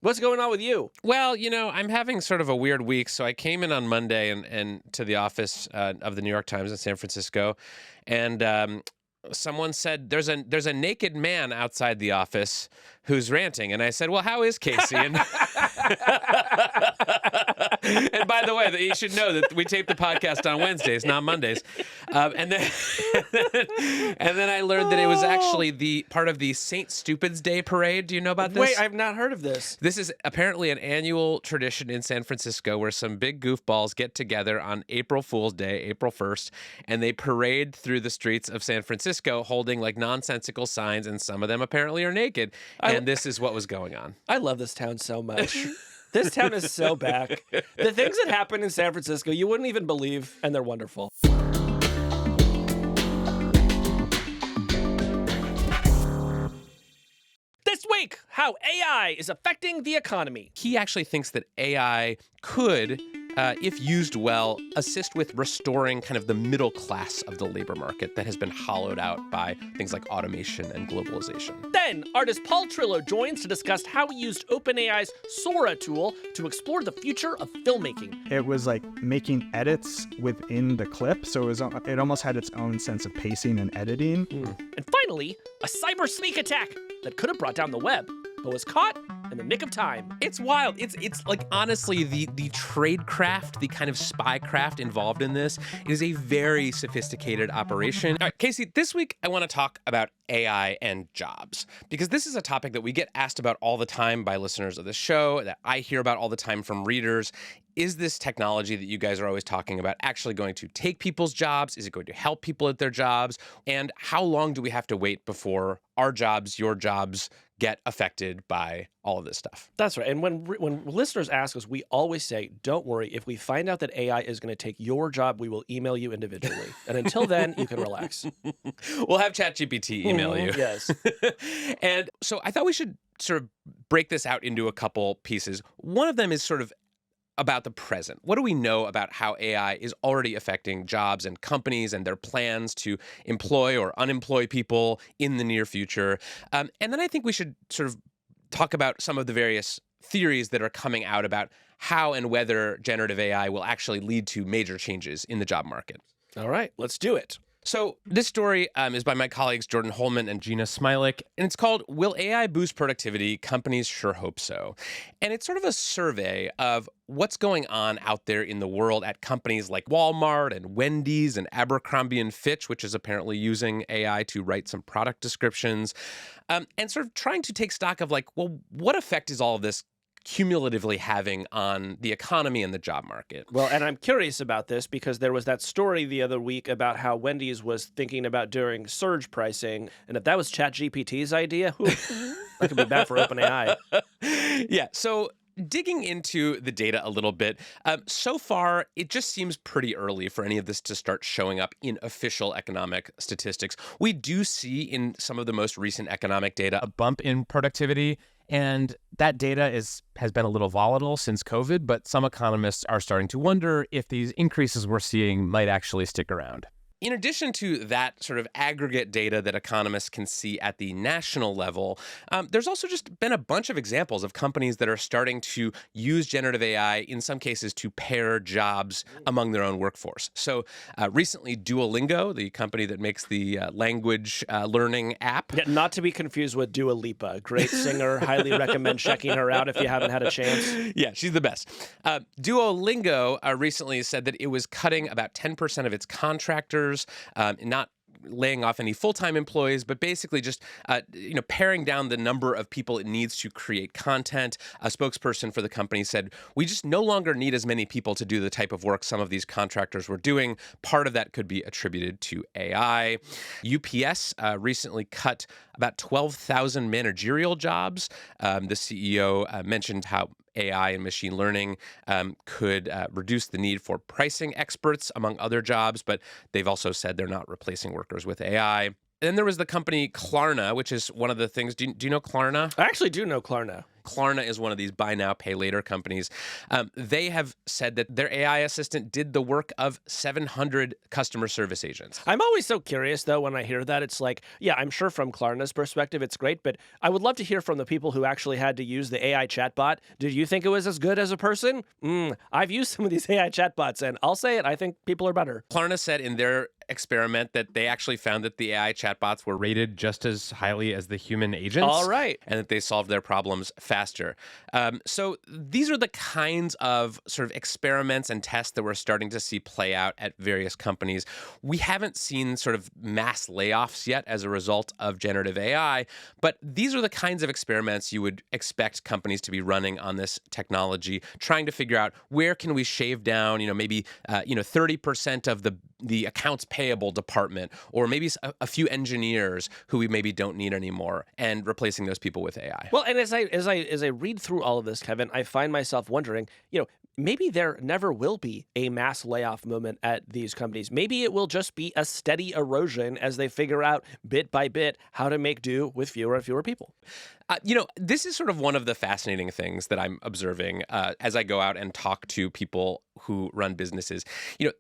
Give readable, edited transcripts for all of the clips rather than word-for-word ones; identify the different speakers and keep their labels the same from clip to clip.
Speaker 1: What's going on with you?
Speaker 2: Well, I'm having sort of a weird week. So I came in on Monday and to the office of the New York Times in San Francisco, and someone said there's a naked man outside the office who's ranting, and I said, "Well, how is Casey?" And, and by the way, you should know that we tape the podcast on Wednesdays, not Mondays. And then and then I learned that it was actually the part of the Saint Stupid's Day parade. Do you know about this?
Speaker 1: Wait, I've not heard of this.
Speaker 2: This is apparently an annual tradition in San Francisco where some big goofballs get together on April Fool's Day, April 1st, and they parade through the streets of San Francisco holding like nonsensical signs, and some of them apparently are naked. And this is what was going on.
Speaker 1: I love this town so much. This town is so back. The things that happen in San Francisco, you wouldn't even believe, and they're wonderful. This week, how AI is affecting the economy.
Speaker 2: He actually thinks that AI could, if used well, assist with restoring kind of the middle class of the labor market that has been hollowed out by things like automation and globalization.
Speaker 1: Then, artist Paul Trillo joins to discuss how he used OpenAI's Sora tool to explore the future of filmmaking.
Speaker 3: It was like making edits within the clip, so it almost had its own sense of pacing and editing.
Speaker 1: And finally, a cyber sneak attack that could have brought down the web, but was caught in the nick of time.
Speaker 2: It's wild. It's like, honestly, the trade craft, the kind of spy craft involved in this is a very sophisticated operation. All right, Casey, this week I want to talk about AI and jobs, because this is a topic that we get asked about all the time by listeners of the show, that I hear about all the time from readers. Is this technology that you guys are always talking about actually going to take people's jobs? Is it going to help people at their jobs? And how long do we have to wait before our jobs, your jobs, get affected by all of this stuff?
Speaker 1: That's right. And when listeners ask us, we always say, don't worry. If we find out that AI is going to take your job, we will email you individually. And until then, you can relax.
Speaker 2: We'll have ChatGPT email you.
Speaker 1: Yes.
Speaker 2: And so I thought we should sort of break this out into a couple pieces. One of them is sort of about the present. What do we know about how AI is already affecting jobs and companies and their plans to employ or unemploy people in the near future? And then I think we should sort of talk about some of the various theories that are coming out about how and whether generative AI will actually lead to major changes in the job market.
Speaker 1: All right, let's do it.
Speaker 2: So this story is by my colleagues Jordan Holman and Gina Smilik, and it's called "Will AI Boost Productivity? Companies Sure Hope So." And it's sort of a survey of what's going on out there in the world at companies like Walmart and Wendy's and Abercrombie and Fitch, which is apparently using AI to write some product descriptions, and sort of trying to take stock of like, well, what effect is all of this cumulatively having on the economy and the job market?
Speaker 1: Well, and I'm curious about this because there was that story the other week about how Wendy's was thinking about doing surge pricing, and if that was ChatGPT's idea, that could be bad for OpenAI.
Speaker 2: Yeah, so digging into the data a little bit, so far, it just seems pretty early for any of this to start showing up in official economic statistics. We do see in some of the most recent economic data
Speaker 4: a bump in productivity, and that data has been a little volatile since COVID, but some economists are starting to wonder if these increases we're seeing might actually stick around.
Speaker 2: In addition to that sort of aggregate data that economists can see at the national level, there's also just been a bunch of examples of companies that are starting to use generative AI, in some cases, to pair jobs among their own workforce. So recently, Duolingo, the company that makes the language learning app.
Speaker 1: Yeah, not to be confused with Dua Lipa. Great singer. Highly recommend checking her out if you haven't had a chance.
Speaker 2: Yeah, she's the best. Duolingo recently said that it was cutting about 10% of its contractors, not laying off any full-time employees, but basically just paring down the number of people it needs to create content. A spokesperson for the company said, "We just no longer need as many people to do the type of work some of these contractors were doing. Part of that could be attributed to AI." UPS recently cut about 12,000 managerial jobs. The CEO mentioned how AI and machine learning could reduce the need for pricing experts, among other jobs, but they've also said they're not replacing workers with AI. And then there was the company Klarna, which is one of the things. Do you know Klarna?
Speaker 1: I actually do know Klarna.
Speaker 2: Klarna is one of these buy now, pay later companies. They have said that their AI assistant did the work of 700 customer service agents.
Speaker 1: I'm always so curious, though, when I hear that. It's like, yeah, I'm sure from Klarna's perspective, it's great, but I would love to hear from the people who actually had to use the AI chatbot. Did you think it was as good as a person? I've used some of these AI chatbots, and I'll say it, I think people are better.
Speaker 2: Klarna said in their experiment that they actually found that the AI chatbots were
Speaker 4: Rated just as highly as the human agents.
Speaker 1: All right.
Speaker 2: and that they solved their problems faster. So these are the kinds of sort of experiments and tests that we're starting to see play out at various companies. We haven't seen sort of mass layoffs yet as a result of generative AI, but these are the kinds of experiments you would expect companies to be running on this technology, trying to figure out where can we shave down, maybe 30% of the accounts payable department, or maybe a few engineers who we maybe don't need anymore, and replacing those people with AI.
Speaker 1: Well, and as I read through all of this, Kevin, I find myself wondering, maybe there never will be a mass layoff moment at these companies. Maybe it will just be a steady erosion as they figure out bit by bit how to make do with fewer and fewer people.
Speaker 2: This is sort of one of the fascinating things that I'm observing as I go out and talk to people who run businesses.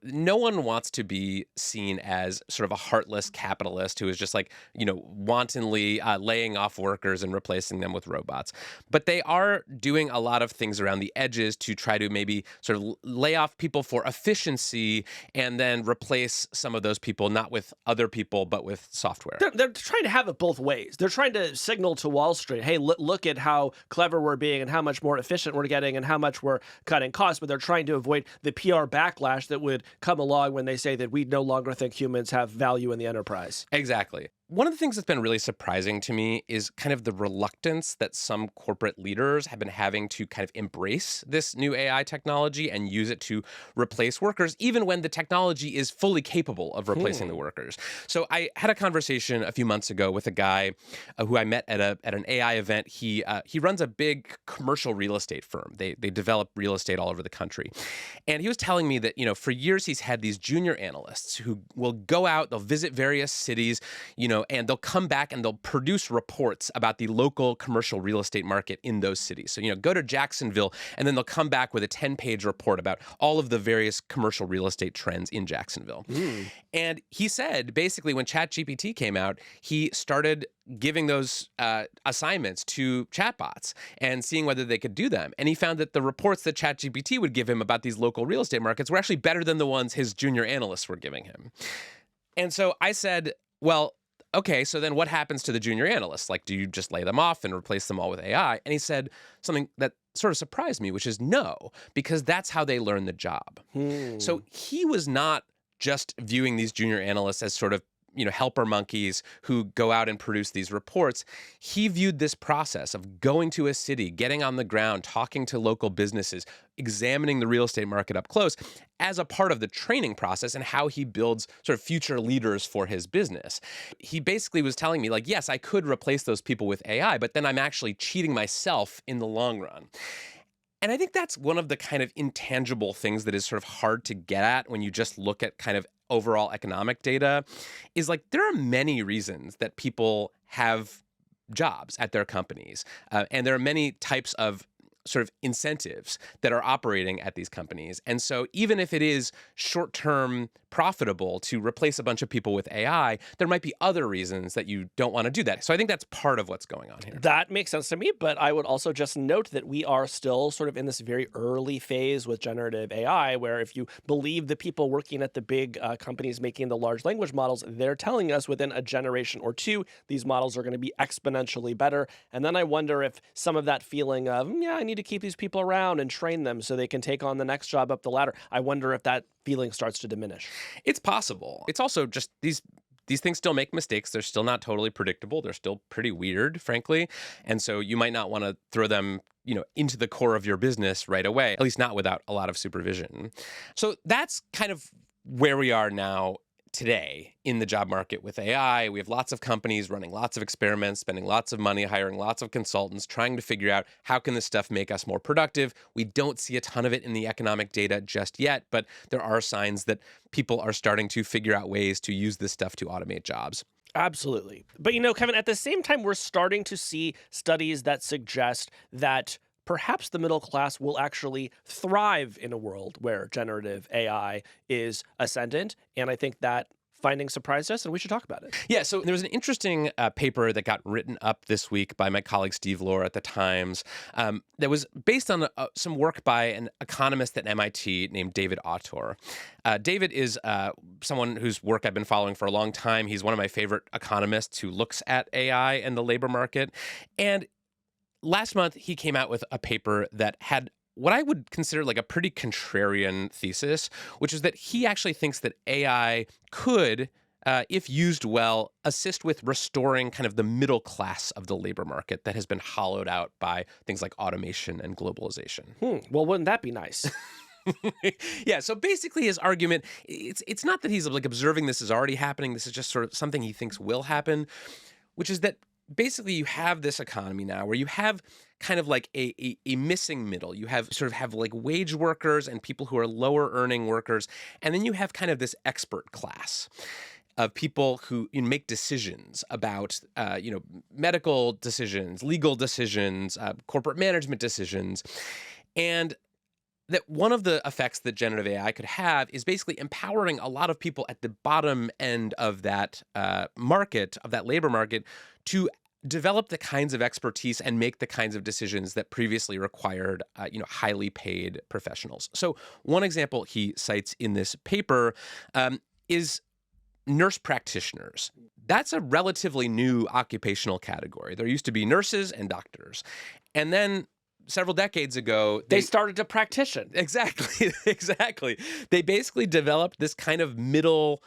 Speaker 2: No one wants to be seen as sort of a heartless capitalist who is just wantonly laying off workers and replacing them with robots. But they are doing a lot of things around the edges to try to maybe sort of lay off people for efficiency and then replace some of those people, not with other people, but with software.
Speaker 1: They're trying to have it both ways. They're trying to signal to Wall Street, hey, look at how clever we're being and how much more efficient we're getting and how much we're cutting costs, but they're trying to avoid the PR backlash that would come along when they say that we no longer think humans have value in the enterprise.
Speaker 2: Exactly. One of the things that's been really surprising to me is kind of the reluctance that some corporate leaders have been having to kind of embrace this new AI technology and use it to replace workers, even when the technology is fully capable of replacing the workers. So I had a conversation a few months ago with a guy who I met at an AI event. He runs a big commercial real estate firm. They develop real estate all over the country. And he was telling me that, for years he's had these junior analysts who will go out, they'll visit various cities, and they'll come back and they'll produce reports about the local commercial real estate market in those cities. So, go to Jacksonville, and then they'll come back with a 10-page report about all of the various commercial real estate trends in Jacksonville. And he said, basically, when ChatGPT came out, he started giving those assignments to chatbots and seeing whether they could do them. And he found that the reports that ChatGPT would give him about these local real estate markets were actually better than the ones his junior analysts were giving him. And so I said, well, okay, so then what happens to the junior analysts? Do you just lay them off and replace them all with AI? And he said something that sort of surprised me, which is no, because that's how they learn the job. So he was not just viewing these junior analysts as sort of helper monkeys who go out and produce these reports. He viewed this process of going to a city, getting on the ground, talking to local businesses, examining the real estate market up close as a part of the training process and how he builds sort of future leaders for his business. He basically was telling me, yes, I could replace those people with AI, but then I'm actually cheating myself in the long run. And I think that's one of the kind of intangible things that is sort of hard to get at when you just look at kind of overall economic data, is there are many reasons that people have jobs at their companies. And there are many types of sort of incentives that are operating at these companies. And so even if it is short-term profitable to replace a bunch of people with AI, there might be other reasons that you don't want to do that. So I think that's part of what's going on here.
Speaker 1: That makes sense to me, but I would also just note that we are still sort of in this very early phase with generative AI, where if you believe the people working at the big companies making the large language models, they're telling us within a generation or two, these models are going to be exponentially better. And then I wonder if some of that feeling of, I need to keep these people around and train them so they can take on the next job up the ladder, I wonder if that feeling starts to diminish.
Speaker 2: It's possible. It's also just these things still make mistakes. They're still not totally predictable. They're still pretty weird, frankly. And so you might not want to throw them, into the core of your business right away, at least not without a lot of supervision. So that's kind of where we are now today in the job market with AI. We have lots of companies running lots of experiments, spending lots of money, hiring lots of consultants, trying to figure out how can this stuff make us more productive. We don't see a ton of it in the economic data just yet, but there are signs that people are starting to figure out ways to use this stuff to automate jobs.
Speaker 1: Absolutely. But Kevin, at the same time, we're starting to see studies that suggest that perhaps the middle class will actually thrive in a world where generative AI is ascendant. And I think that finding surprised us, and we should talk about it.
Speaker 2: Yeah, so there was an interesting paper that got written up this week by my colleague Steve Lohr at the Times that was based on some work by an economist at MIT named David Autor. David is someone whose work I've been following for a long time. He's one of my favorite economists who looks at AI and the labor market. And last month, he came out with a paper that had what I would consider like a pretty contrarian thesis, which is that he actually thinks that AI could, if used well, assist with restoring kind of the middle class of the labor market that has been hollowed out by things like automation and globalization.
Speaker 1: Well, wouldn't that be nice?
Speaker 2: Yeah, so basically his argument, it's not that he's like observing this is already happening. This is just sort of something he thinks will happen, which is that basically you have this economy now where you have kind of like a missing middle. You have like wage workers and people who are lower earning workers. And then you have kind of this expert class of people who make decisions about, medical decisions, legal decisions, corporate management decisions. And that one of the effects that generative AI could have is basically empowering a lot of people at the bottom end of that market, of that labor market, to develop the kinds of expertise and make the kinds of decisions that previously required, highly paid professionals. So one example he cites in this paper is nurse practitioners. That's a relatively new occupational category. There used to be nurses and doctors. And then several decades ago,
Speaker 1: they started to practition.
Speaker 2: Exactly. They basically developed this kind of middle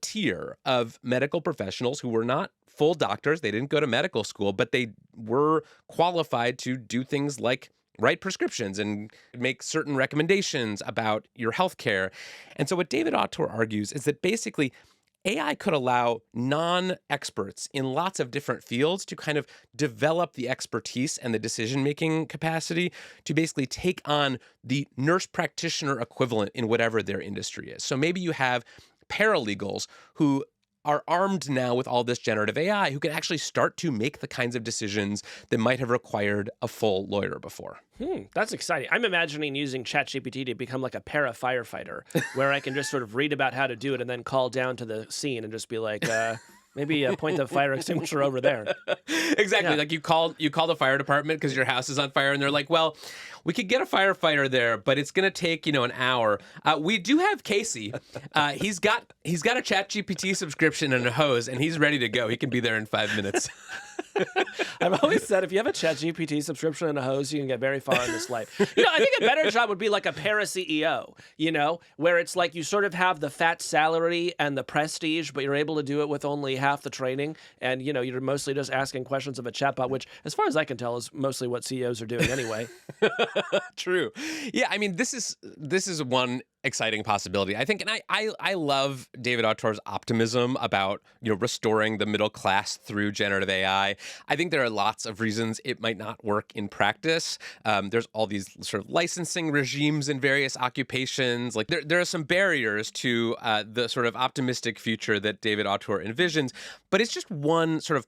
Speaker 2: tier of medical professionals who were not full doctors. They didn't go to medical school, but they were qualified to do things like write prescriptions and make certain recommendations about your healthcare. And so what David Autor argues is that basically AI could allow non-experts in lots of different fields to kind of develop the expertise and the decision-making capacity to basically take on the nurse practitioner equivalent in whatever their industry is. So maybe you have paralegals who are armed now with all this generative AI who can actually start to make the kinds of decisions that might have required a full lawyer before.
Speaker 1: That's exciting. I'm imagining using ChatGPT to become like a para-firefighter where I can just sort of read about how to do it and then call down to the scene and just be like, maybe point the fire extinguisher over there.
Speaker 2: Exactly.
Speaker 1: Yeah.
Speaker 2: Like you call the fire department because your house is on fire and they're like, well, we could get a firefighter there, but it's going to take, an hour. We do have Casey. He's got a ChatGPT subscription and a hose and he's ready to go. He can be there in 5 minutes.
Speaker 1: I've always said if you have a ChatGPT subscription and a hose, you can get very far in this life. I think a better job would be like a para-CEO, where it's like you sort of have the fat salary and the prestige, but you're able to do it with only half the training. And, you're mostly just asking questions of a chatbot, which, as far as I can tell, is mostly what CEOs are doing anyway.
Speaker 2: True. Yeah, I mean, this is one exciting possibility, I think. And I love David Autor's optimism about, restoring the middle class through generative AI. I think there are lots of reasons it might not work in practice. There's all these sort of licensing regimes in various occupations. Like there are some barriers to the sort of optimistic future that David Autor envisions, but it's just one sort of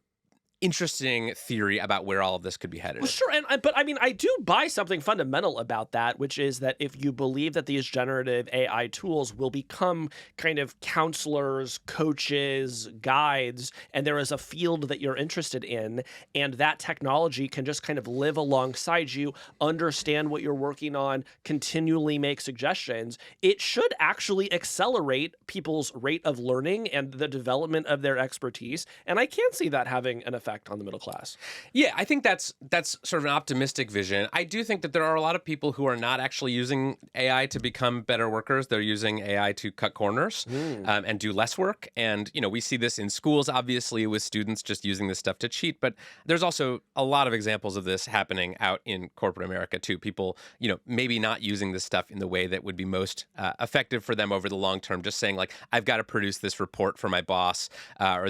Speaker 2: interesting theory about where all of this could be headed.
Speaker 1: Well, sure, but I do buy something fundamental about that, which is that if you believe that these generative AI tools will become kind of counselors, coaches, guides, and there is a field that you're interested in, and that technology can just kind of live alongside you, understand what you're working on, continually make suggestions, it should actually accelerate people's rate of learning and the development of their expertise, and I can see that having an effect on the middle class.
Speaker 2: Yeah, I think that's sort of an optimistic vision. I do think that there are a lot of people who are not actually using AI to become better workers. They're using AI to cut corners and do less work. And, we see this in schools, obviously, with students just using this stuff to cheat. But there's also a lot of examples of this happening out in corporate America, too. People, maybe not using this stuff in the way that would be most effective for them over the long term, just saying, like, I've got to produce this report for my boss, or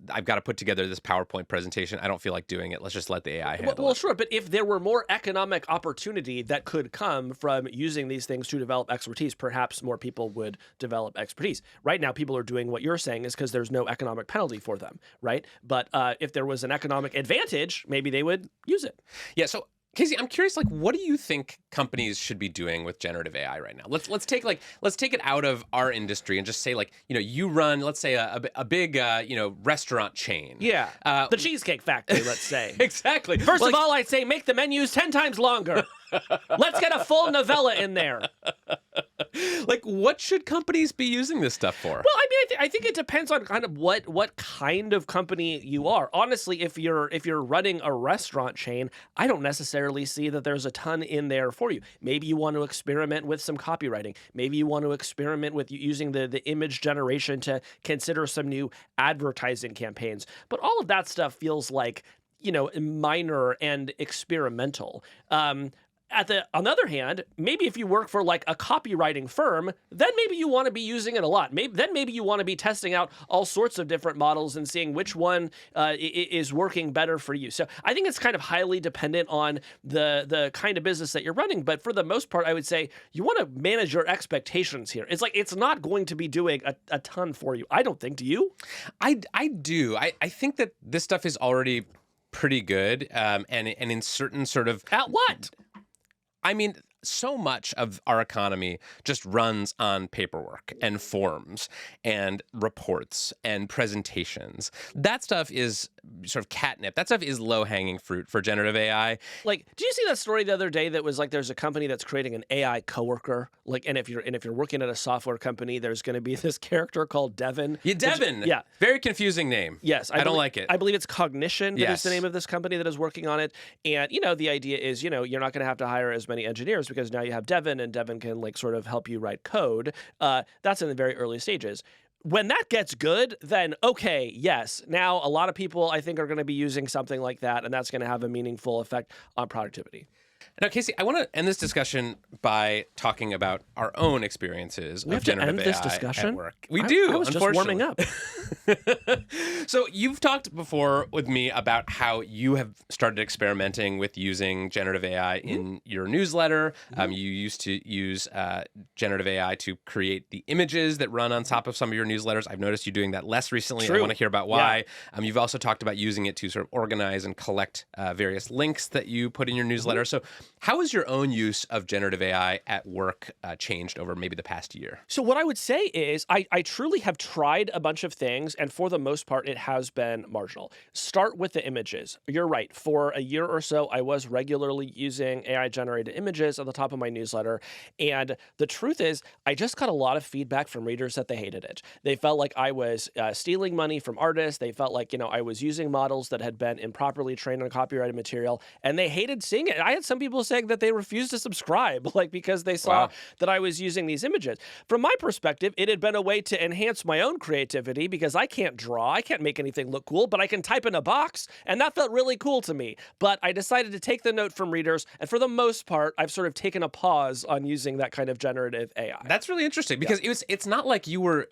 Speaker 2: I've got to put together this PowerPoint presentation. I don't feel like doing it. Let's just let the AI handle
Speaker 1: Well,
Speaker 2: it.
Speaker 1: sure, but if there were more economic opportunity that could come from using these things to develop expertise, perhaps more people would develop expertise. Right now, people are doing what you're saying is because there's no economic penalty for them, right? But if there was an economic advantage, maybe they would use it.
Speaker 2: Yeah. So Casey, I'm curious, like, what do you think companies should be doing with generative AI right now? Let's take it out of our industry and just say, like, you run, let's say, a big restaurant chain.
Speaker 1: Yeah, the Cheesecake Factory, let's say.
Speaker 2: Exactly.
Speaker 1: First of all, I'd say make the menus 10 times longer. Let's get a full novella in there.
Speaker 2: Like, what should companies be using this stuff for?
Speaker 1: Well, I mean, I think it depends on kind of what kind of company you are. Honestly, if you're running a restaurant chain, I don't necessarily see that there's a ton in there for you. Maybe you want to experiment with some copywriting. Maybe you want to experiment with using the image generation to consider some new advertising campaigns. But all of that stuff feels like, minor and experimental. On the other hand, maybe if you work for like a copywriting firm, then maybe you want to be using it a lot. Maybe you want to be testing out all sorts of different models and seeing which one is working better for you. So I think it's kind of highly dependent on the kind of business that you're running. But for the most part, I would say you want to manage your expectations here. It's like it's not going to be doing a ton for you. I don't think. Do you?
Speaker 2: I do. I think that this stuff is already pretty good, and in certain sort of
Speaker 1: At what?
Speaker 2: I mean, so much of our economy just runs on paperwork and forms and reports and presentations. That stuff is sort of catnip. That stuff is low-hanging fruit for generative AI.
Speaker 1: Like, did you see that story the other day that was like there's a company that's creating an AI coworker? Like, and if you're working at a software company, there's going to be this character called Devin.
Speaker 2: Yeah, Devin.
Speaker 1: Yeah.
Speaker 2: Very confusing name.
Speaker 1: Yes.
Speaker 2: I don't like it.
Speaker 1: I believe it's Cognition that is
Speaker 2: Yes.
Speaker 1: the name of this company that is working on it. And, the idea is, you're not going to have to hire as many engineers because now you have Devin, and Devin can like sort of help you write code. That's in the very early stages. When that gets good, then okay, yes. Now a lot of people I think are going to be using something like that, and that's going to have a meaningful effect on productivity.
Speaker 2: Now, Casey, I want to end this discussion by talking about our own experiences
Speaker 1: We
Speaker 2: of
Speaker 1: have to
Speaker 2: generative
Speaker 1: end this
Speaker 2: AI
Speaker 1: discussion?
Speaker 2: at work. We do.
Speaker 1: I was just warming up.
Speaker 2: So you've talked before with me about how you have started experimenting with using generative AI in your newsletter. You used to use generative AI to create the images that run on top of some of your newsletters. I've noticed you doing that less recently.
Speaker 1: True.
Speaker 2: I want to hear about why. You've also talked about using it to sort of organize and collect various links that you put in your newsletter. So how has your own use of generative AI at work changed over maybe the past year?
Speaker 1: So what I would say is I truly have tried a bunch of things, and for the most part, it has been marginal. Start with the images. You're right. For a year or so, I was regularly using AI-generated images at the top of my newsletter, and the truth is, I just got a lot of feedback from readers that they hated it. They felt like I was stealing money from artists. They felt like, I was using models that had been improperly trained on copyrighted material, and they hated seeing it. I had some people saying that they refused to subscribe, like because they saw that I was using these images. From my perspective, it had been a way to enhance my own creativity because I can't draw, I can't make anything look cool, but I can type in a box, and that felt really cool to me. But I decided to take the note from readers, and for the most part, I've sort of taken a pause on using that kind of generative AI.
Speaker 2: That's really interesting because it's not like you were.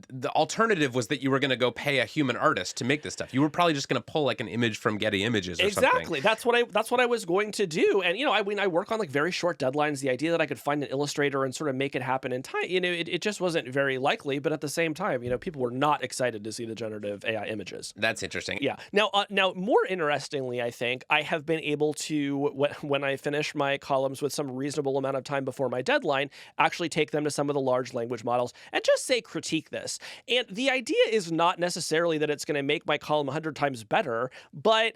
Speaker 2: The alternative was that you were going to go pay a human artist to make this stuff. You were probably just going to pull like an image from Getty Images or something.
Speaker 1: Exactly. That's what I was going to do. And I work on like very short deadlines. The idea that I could find an illustrator and sort of make it happen in time, it just wasn't very likely. But at the same time, people were not excited to see the generative AI images.
Speaker 2: That's interesting.
Speaker 1: Yeah. Now, more interestingly, I think I have been able to, when I finish my columns with some reasonable amount of time before my deadline, actually take them to some of the large language models and just say critique this. And the idea is not necessarily that it's going to make my column 100 times better, but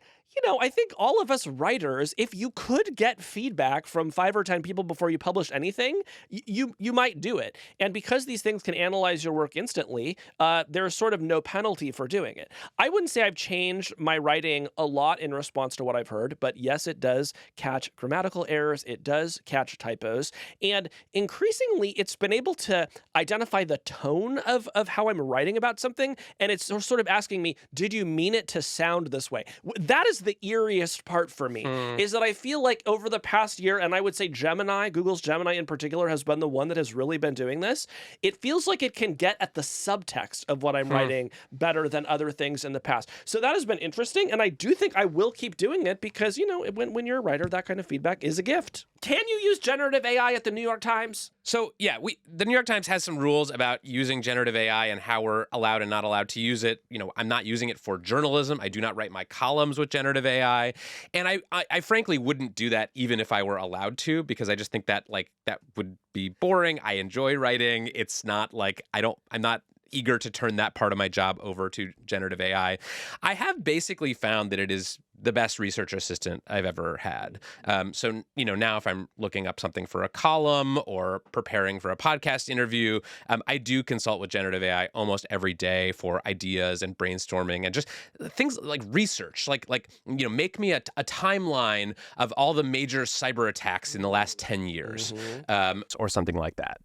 Speaker 1: I think all of us writers, if you could get feedback from 5 or 10 people before you publish anything, you might do it. And because these things can analyze your work instantly, there's sort of no penalty for doing it. I wouldn't say I've changed my writing a lot in response to what I've heard, but yes, it does catch grammatical errors. It does catch typos. And increasingly, it's been able to identify the tone of how I'm writing about something. And it's sort of asking me, did you mean it to sound this way? That is the eeriest part for me, is that I feel like over the past year, and I would say Gemini, Google's Gemini in particular, has been the one that has really been doing this. It feels like it can get at the subtext of what I'm writing better than other things in the past. So that has been interesting, and I do think I will keep doing it because, you know, when you're a writer, that kind of feedback is a gift. Can you use generative AI at the New York Times?
Speaker 2: So yeah, the New York Times has some rules about using generative AI and how we're allowed and not allowed to use it. You know, I'm not using it for journalism. I do not write my columns with generative AI, and I frankly wouldn't do that even if I were allowed to, because I just think that that would be boring. I enjoy writing. It's not like I'm not eager to turn that part of my job over to generative AI. I have basically found that it is the best research assistant I've ever had. So, you know, now if I'm looking up something for a column or preparing for a podcast interview, I do consult with generative AI almost every day for ideas and brainstorming and just things like research, like you know, make me a timeline of all the major cyber attacks in the last 10 years.
Speaker 4: Or something like that.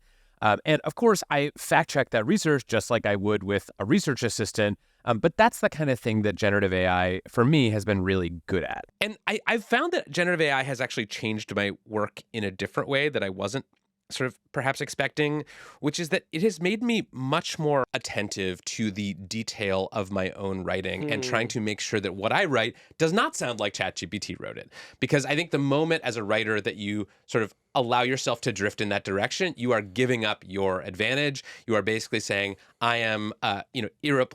Speaker 4: And of course, I fact check that research just like I would with a research assistant. But that's the kind of thing that generative AI, for me, has been really good at.
Speaker 2: And I've found that generative AI has actually changed my work in a different way that I wasn't sort of perhaps expecting, which is that it has made me much more attentive to the detail of my own writing and trying to make sure that what I write does not sound like ChatGPT wrote it. Because I think the moment as a writer that you sort of allow yourself to drift in that direction, you are giving up your advantage. You are basically saying, I am, I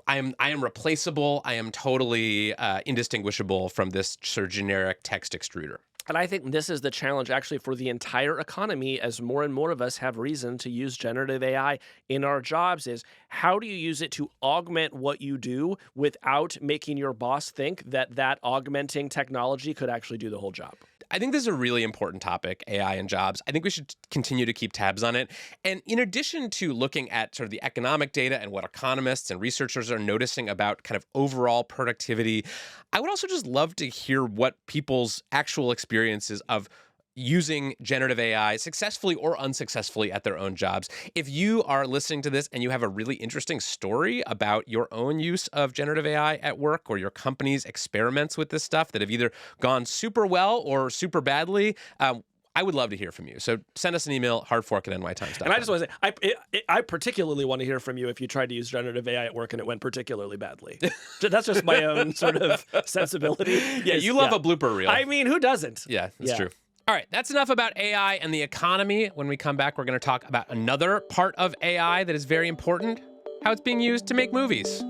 Speaker 2: am replaceable. I am totally indistinguishable from this sort of generic text extruder.
Speaker 1: And I think this is the challenge actually for the entire economy, as more and more of us have reason to use generative AI in our jobs, is how do you use it to augment what you do without making your boss think that augmenting technology could actually do the whole job?
Speaker 2: I think this is a really important topic, AI and jobs. I think we should continue to keep tabs on it. And in addition to looking at sort of the economic data and what economists and researchers are noticing about kind of overall productivity, I would also just love to hear what people's actual experiences of using generative AI successfully or unsuccessfully at their own jobs. If you are listening to this and you have a really interesting story about your own use of generative AI at work or your company's experiments with this stuff that have either gone super well or super badly, I would love to hear from you. So send us an email, hardfork@nytimes.com.
Speaker 1: And I just want to say, I particularly want to hear from you if you tried to use generative AI at work and it went particularly badly. That's just my own sort of sensibility.
Speaker 2: Yeah, you love a blooper reel.
Speaker 1: I mean, who doesn't?
Speaker 2: Yeah, that's true. All right, that's enough about AI and the economy. When we come back, we're going to talk about another part of AI that is very important, how it's being used to make movies.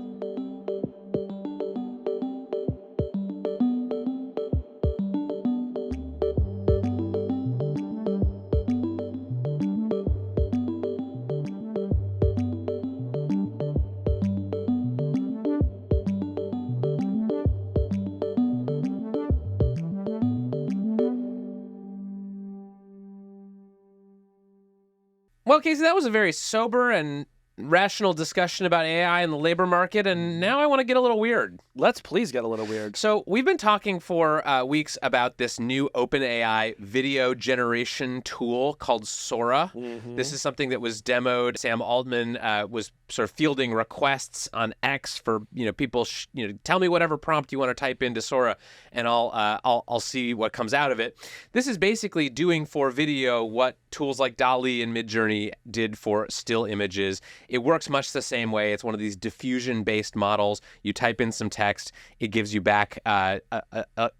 Speaker 2: Well, Casey, that was a very sober and rational discussion about AI and the labor market, and now I want to get a little weird.
Speaker 1: Let's please get a little weird.
Speaker 2: So we've been talking for weeks about this new OpenAI video generation tool called Sora. This is something that was demoed. Sam Altman was sort of fielding requests on X for people tell me whatever prompt you want to type into Sora, and I'll see what comes out of it. This is basically doing for video what tools like DALL-E and Midjourney did for still images. It works much the same way. It's one of these diffusion-based models. You type in some text, it gives you back a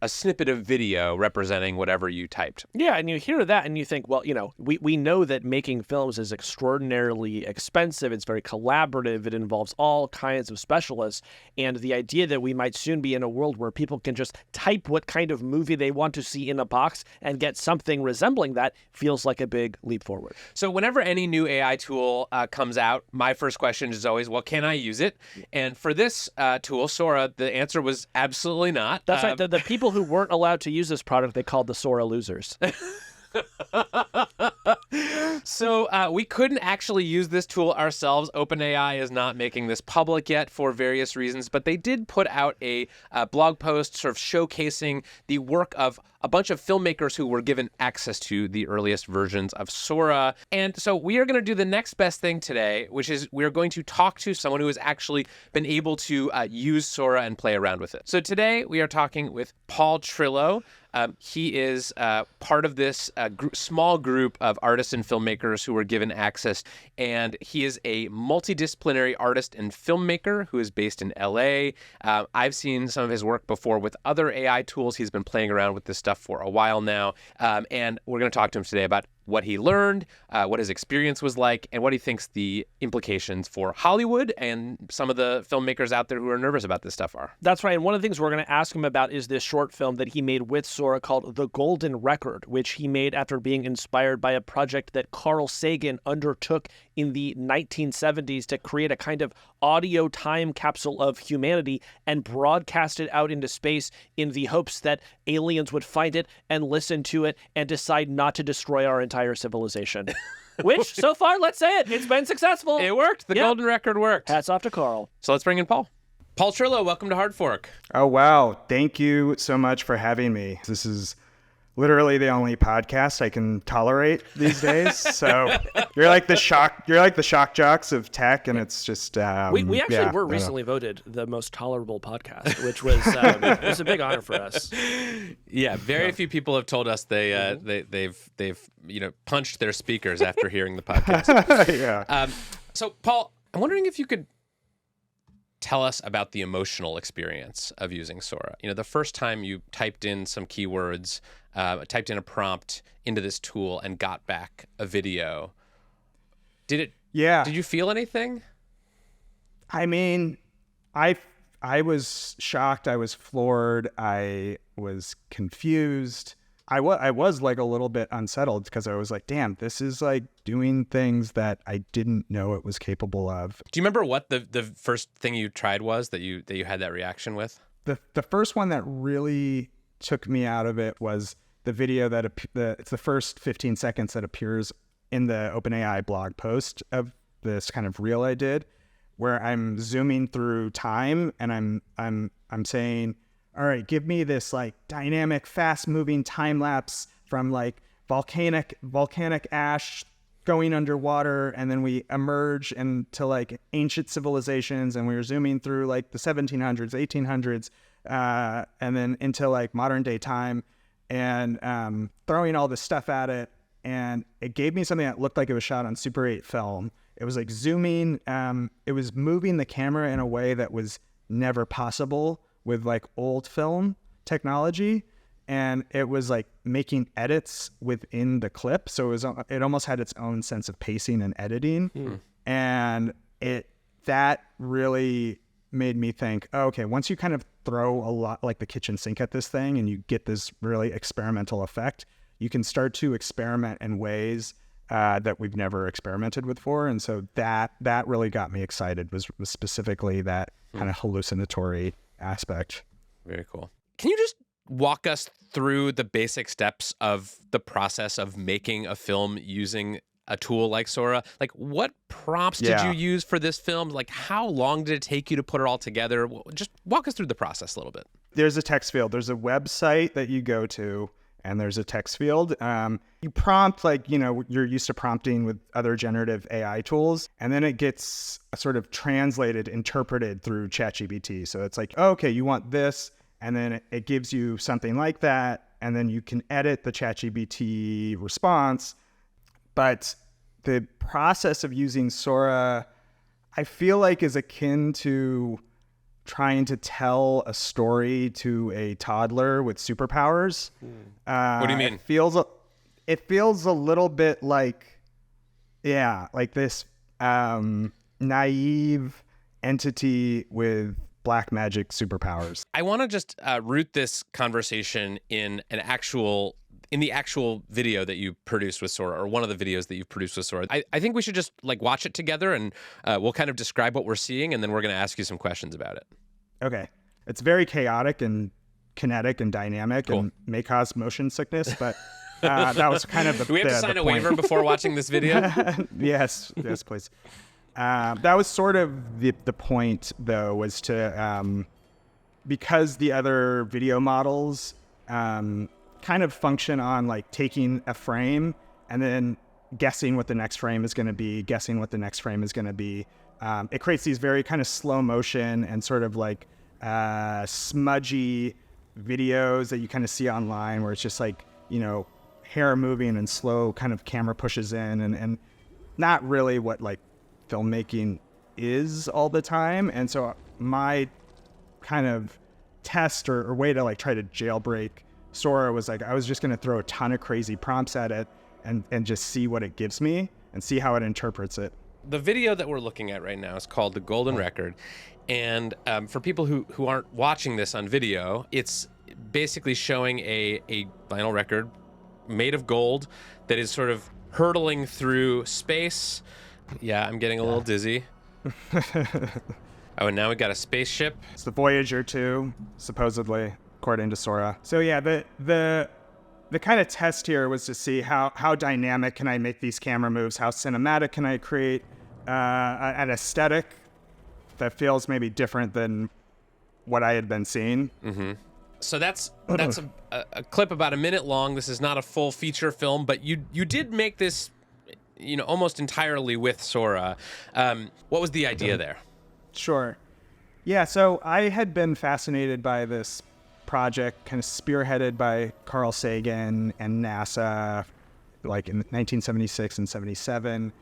Speaker 2: snippet of video representing whatever you typed.
Speaker 1: Yeah, and you hear that and you think, well, we know that making films is extraordinarily expensive. It's very collaborative. It involves all kinds of specialists. And the idea that we might soon be in a world where people can just type what kind of movie they want to see in a box and get something resembling that feels like a big leap forward.
Speaker 2: So whenever any new AI tool comes out, my first question is always, well, can I use it? And for this tool, Sora, the answer was absolutely not.
Speaker 1: That's right. The people who weren't allowed to use this product, they called the Sora losers.
Speaker 2: So we couldn't actually use this tool ourselves. OpenAI is not making this public yet for various reasons, but they did put out a blog post sort of showcasing the work of a bunch of filmmakers who were given access to the earliest versions of Sora. And so we are going to do the next best thing today, which is we're going to talk to someone who has actually been able to use Sora and play around with it. So today we are talking with Paul Trillo. He is part of this small group of artists and filmmakers who were given access, and he is a multidisciplinary artist and filmmaker who is based in LA. I've seen some of his work before with other AI tools. He's been playing around with this stuff for a while now, and we're going to talk to him today about what he learned, what his experience was like, and what he thinks the implications for Hollywood and some of the filmmakers out there who are nervous about this stuff are.
Speaker 1: That's right. And one of the things we're going to ask him about is this short film that he made with Sora called The Golden Record, which he made after being inspired by a project that Carl Sagan undertook in the 1970s to create a kind of audio time capsule of humanity and broadcast it out into space in the hopes that aliens would find it and listen to it and decide not to destroy our entire civilization. Which, so far, let's say it's been successful.
Speaker 2: It worked. The Golden Record worked.
Speaker 1: Hats off to Carl.
Speaker 2: So let's bring in Paul. Paul Trillo, welcome to Hardfork.
Speaker 3: Oh, wow. Thank you so much for having me. This is literally the only podcast I can tolerate these days. So you're like the shock jocks of tech, and it's just
Speaker 1: we actually were recently voted the most tolerable podcast, which was it was a big honor for us.
Speaker 2: Yeah, very few people have told us they've punched their speakers after hearing the podcast.
Speaker 3: Yeah.
Speaker 2: So Paul, I'm wondering if you could tell us about the emotional experience of using Sora. The first time you typed in some keywords, typed in a prompt into this tool and got back a video. Did you feel anything?
Speaker 3: I mean, I was shocked. I was floored. I was confused. I was like a little bit unsettled because I was like, damn, this is like doing things that I didn't know it was capable of.
Speaker 2: Do you remember what the first thing you tried was that you had that reaction with?
Speaker 3: The first one that really took me out of it was the video it's the first 15 seconds that appears in the OpenAI blog post of this kind of reel I did, where I'm zooming through time and I'm saying, all right, give me this like dynamic, fast-moving time lapse from like volcanic ash going underwater, and then we emerge into like ancient civilizations, and we were zooming through like the 1700s, 1800s, and then into like modern day time, and throwing all this stuff at it, and it gave me something that looked like it was shot on Super 8 film. It was like zooming, it was moving the camera in a way that was never possible with like old film technology, and it was like making edits within the clip, so it almost had its own sense of pacing and editing. And that really made me think, oh, okay, once you kind of throw a lot like the kitchen sink at this thing and you get this really experimental effect, you can start to experiment in ways that we've never experimented with before. And so that really got me excited, was specifically that kind of hallucinatory aspect.
Speaker 2: Very cool. Can you just walk us through the basic steps of the process of making a film using a tool like Sora? Like, what prompts did you use for this film? Like, how long did it take you to put it all together? Just walk us through the process a little bit.
Speaker 3: There's a text field. There's a website that you go to, and there's a text field. You prompt like, you're used to prompting with other generative AI tools, and then it gets sort of interpreted through ChatGPT. So it's like, oh, okay, you want this, and then it gives you something like that, and then you can edit the ChatGPT response. But the process of using Sora, I feel like, is akin to trying to tell a story to a toddler with superpowers.
Speaker 2: What do you mean?
Speaker 3: It feels a little bit like, like this naive entity with black magic superpowers.
Speaker 2: I want to just root this conversation in the actual video that you produced with Sora, or one of the videos that you've produced with Sora. I think we should just like watch it together, and we'll kind of describe what we're seeing, and then we're going to ask you some questions about it.
Speaker 3: Okay. It's very chaotic and kinetic and dynamic, and may cause motion sickness, but that was kind of the
Speaker 2: Do we have to sign a waiver before watching this video?
Speaker 3: Yes, please. That was sort of the point, though, was to, because the other video models kind of function on like taking a frame and then guessing what the next frame is going to be, guessing what the next frame is going to be. It creates these very kind of slow motion and sort of like smudgy videos that you kind of see online where it's just like, you know, hair moving and slow kind of camera pushes in and not really what like filmmaking is all the time. And so my kind of test or way to like try to jailbreak Sora was like, I was just going to throw a ton of crazy prompts at it and just see what it gives me and see how it interprets it.
Speaker 2: The video that we're looking at right now is called The Golden Record. And for people who aren't watching this on video, it's basically showing a vinyl record made of gold that is sort of hurtling through space. Yeah, I'm getting a little dizzy. Oh, and now we got a spaceship.
Speaker 3: It's the Voyager 2, supposedly, according to Sora. So yeah, the kind of test here was to see how dynamic can I make these camera moves, how cinematic can I create an aesthetic that feels maybe different than what I had been seeing.
Speaker 2: Mm-hmm. So that's a clip about a minute long. This is not a full feature film, but you did make this, you know, almost entirely with Sora. What was the idea there?
Speaker 3: Sure. Yeah, so I had been fascinated by this project kind of spearheaded by Carl Sagan and NASA like in 1976 and 77,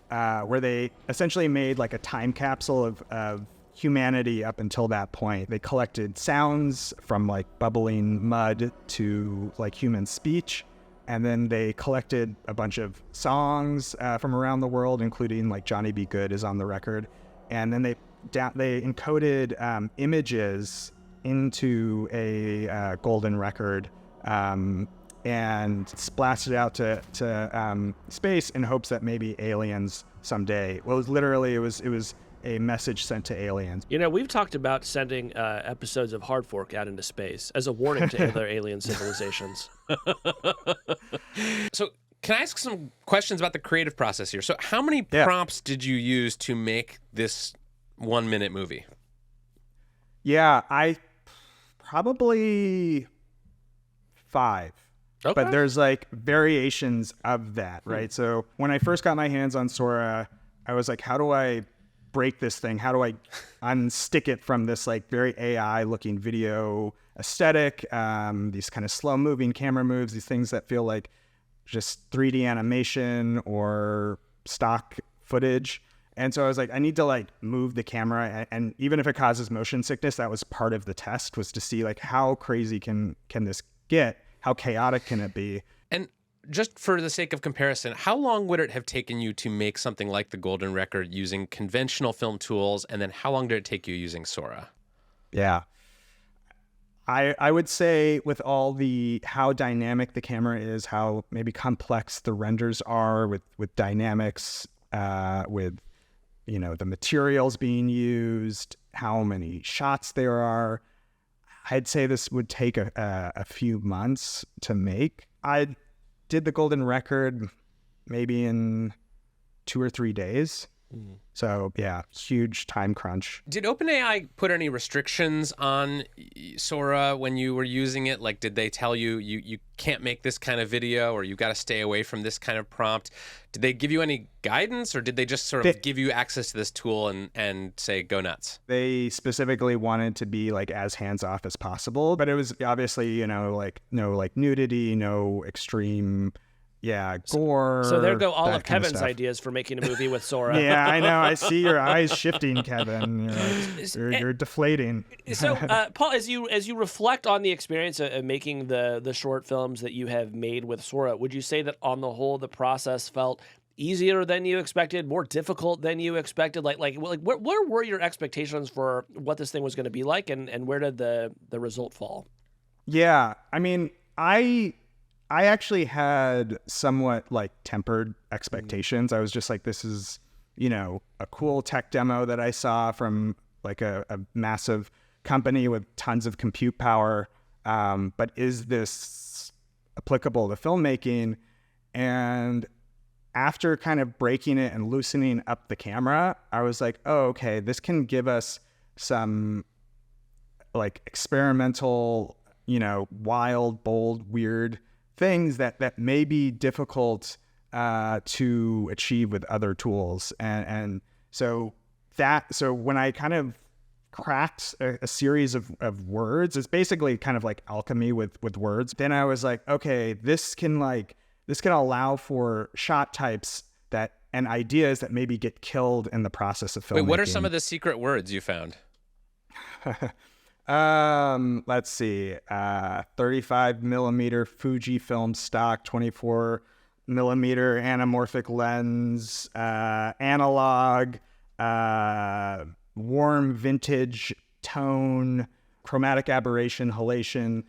Speaker 3: where they essentially made like a time capsule of humanity up until that point. They collected sounds from like bubbling mud to like human speech. And then they collected a bunch of songs from around the world, including like Johnny B. Good is on the record. And then they encoded images into a golden record and splashed it out to space in hopes that maybe aliens someday. Well, it was a message sent to aliens.
Speaker 1: You know, we've talked about sending episodes of Hardfork out into space as a warning to other alien civilizations.
Speaker 2: So can I ask some questions about the creative process here? So how many prompts did you use to make this 1 minute movie?
Speaker 3: Yeah, I probably 5.
Speaker 2: Okay.
Speaker 3: But there's like variations of that, right? So when I first got my hands on Sora, I was like, how do I break this thing? How do I unstick it from this like very AI looking video aesthetic, these kind of slow moving camera moves, these things that feel like just 3D animation or stock footage. And so I was like, I need to like move the camera, and even if it causes motion sickness, that was part of the test, was to see like how crazy can this get? How chaotic can it be?
Speaker 2: And just for the sake of comparison, how long would it have taken you to make something like the Golden Record using conventional film tools, and then how long did it take you using Sora?
Speaker 3: Yeah. I would say with all the how dynamic the camera is, how maybe complex the renders are with dynamics, with the materials being used, how many shots there are, I'd say this would take a few months to make. I did the Golden Record maybe in 2 or 3 days. So yeah, huge time crunch.
Speaker 2: Did OpenAI put any restrictions on Sora when you were using it? Like, did they tell you you can't make this kind of video, or you got to stay away from this kind of prompt? Did they give you any guidance, or did they just sort of give you access to this tool and say, go nuts?
Speaker 3: They specifically wanted to be like as hands-off as possible, but it was obviously, like no like nudity, no extreme gore.
Speaker 1: So there go all of
Speaker 3: kind
Speaker 1: Kevin's ideas for making a movie with Sora.
Speaker 3: Yeah, I know. I see your eyes shifting, Kevin. You're deflating.
Speaker 1: So, Paul, as you reflect on the experience of making the short films that you have made with Sora, would you say that on the whole the process felt easier than you expected, more difficult than you expected? Like where were your expectations for what this thing was going to be like, and where did the result fall?
Speaker 3: Yeah, I mean, I actually had somewhat like tempered expectations. I was just like, this is, a cool tech demo that I saw from like a massive company with tons of compute power. But is this applicable to filmmaking? And after kind of breaking it and loosening up the camera, I was like, oh, okay, this can give us some like experimental, wild, bold, weird things that may be difficult to achieve with other tools. And so when I kind of cracked a series of words, it's basically kind of like alchemy with words. Then I was like, okay, this can allow for shot types and ideas that maybe get killed in the process of filmmaking.
Speaker 2: Wait, what are some of the secret words you found?
Speaker 3: Let's see. 35 millimeter Fujifilm stock, 24 millimeter anamorphic lens, analog, warm vintage tone, chromatic aberration, halation,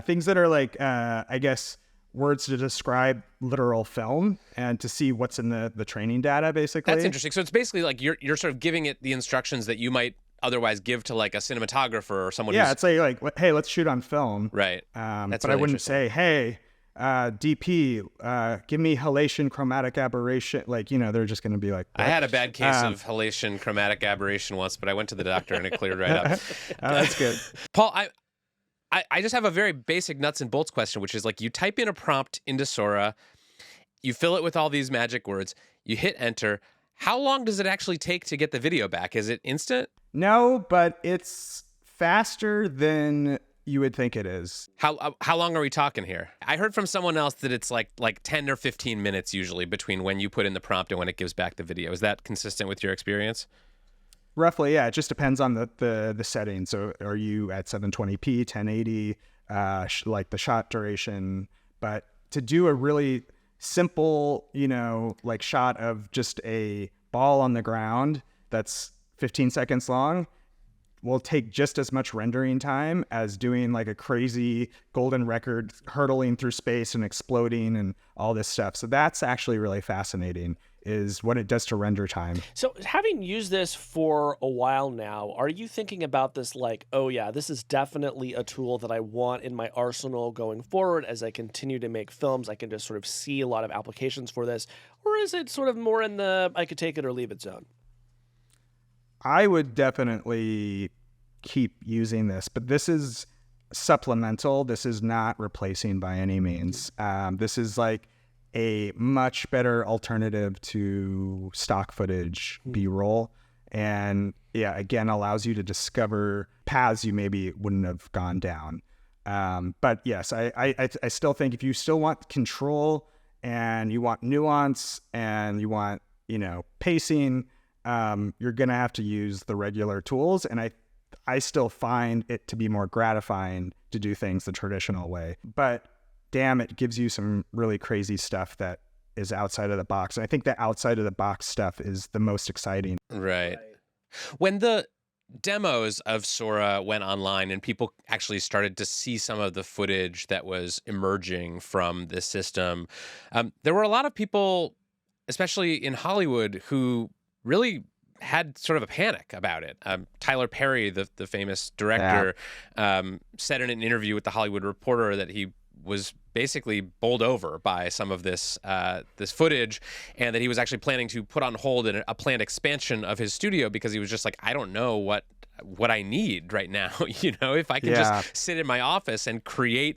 Speaker 3: things that are like, I guess, words to describe literal film and to see what's in the training data, basically.
Speaker 2: That's interesting. So it's basically like you're sort of giving it the instructions that you might otherwise give to like a cinematographer or someone.
Speaker 3: Yeah, it's like, hey, let's shoot on film.
Speaker 2: Right.
Speaker 3: That's but really I wouldn't say, hey, DP, give me halation, chromatic aberration. Like, they're just going to be like, what?
Speaker 2: I had a bad case of halation, chromatic aberration once, but I went to the doctor and it cleared right up.
Speaker 3: Oh, that's good.
Speaker 2: Paul, I just have a very basic nuts and bolts question, which is like you type in a prompt into Sora, you fill it with all these magic words, you hit enter. How long does it actually take to get the video back? Is it instant?
Speaker 3: No, but it's faster than you would think it is.
Speaker 2: How long are we talking here? I heard from someone else that it's like 10 or 15 minutes usually between when you put in the prompt and when it gives back the video. Is that consistent with your experience?
Speaker 3: Roughly, yeah. It just depends on the setting. So are you at 720p, 1080, like the shot duration? But to do a really simple, like shot of just a ball on the ground that's 15 seconds long will take just as much rendering time as doing like a crazy golden record hurtling through space and exploding and all this stuff. So that's actually really fascinating, is what it does to render time.
Speaker 1: So having used this for a while now, are you thinking about this like, oh yeah, this is definitely a tool that I want in my arsenal going forward as I continue to make films? I can just sort of see a lot of applications for this. Or is it sort of more in the I could take it or leave it zone?
Speaker 3: I would definitely keep using this, but this is supplemental. This is not replacing by any means. This is like a much better alternative to stock footage, B-roll. And yeah, again, allows you to discover paths you maybe wouldn't have gone down. But yes, I still think if you still want control and you want nuance and you want, pacing, you're going to have to use the regular tools. And I still find it to be more gratifying to do things the traditional way. But damn, it gives you some really crazy stuff that is outside of the box. And I think the outside of the box stuff is the most exciting.
Speaker 2: Right. When the demos of Sora went online and people actually started to see some of the footage that was emerging from this system, there were a lot of people, especially in Hollywood, who really had sort of a panic about it. Tyler Perry, the famous director, said in an interview with The Hollywood Reporter that he was basically bowled over by some of this footage, and that he was actually planning to put on hold a planned expansion of his studio because he was just like, I don't know what I need right now. If I can just sit in my office and create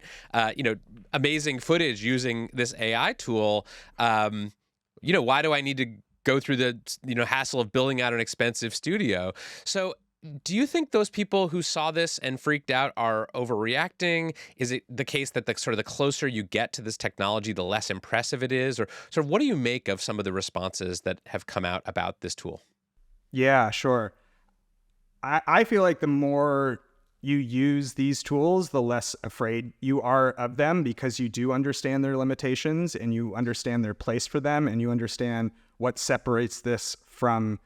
Speaker 2: amazing footage using this AI tool, why do I need to go through the hassle of building out an expensive studio? So do you think those people who saw this and freaked out are overreacting? Is it the case that the closer you get to this technology, the less impressive it is? Or sort of what do you make of some of the responses that have come out about this tool?
Speaker 3: Yeah, sure. I feel like the more you use these tools, the less afraid you are of them, because you do understand their limitations and you understand their place for them, and you understand what separates this from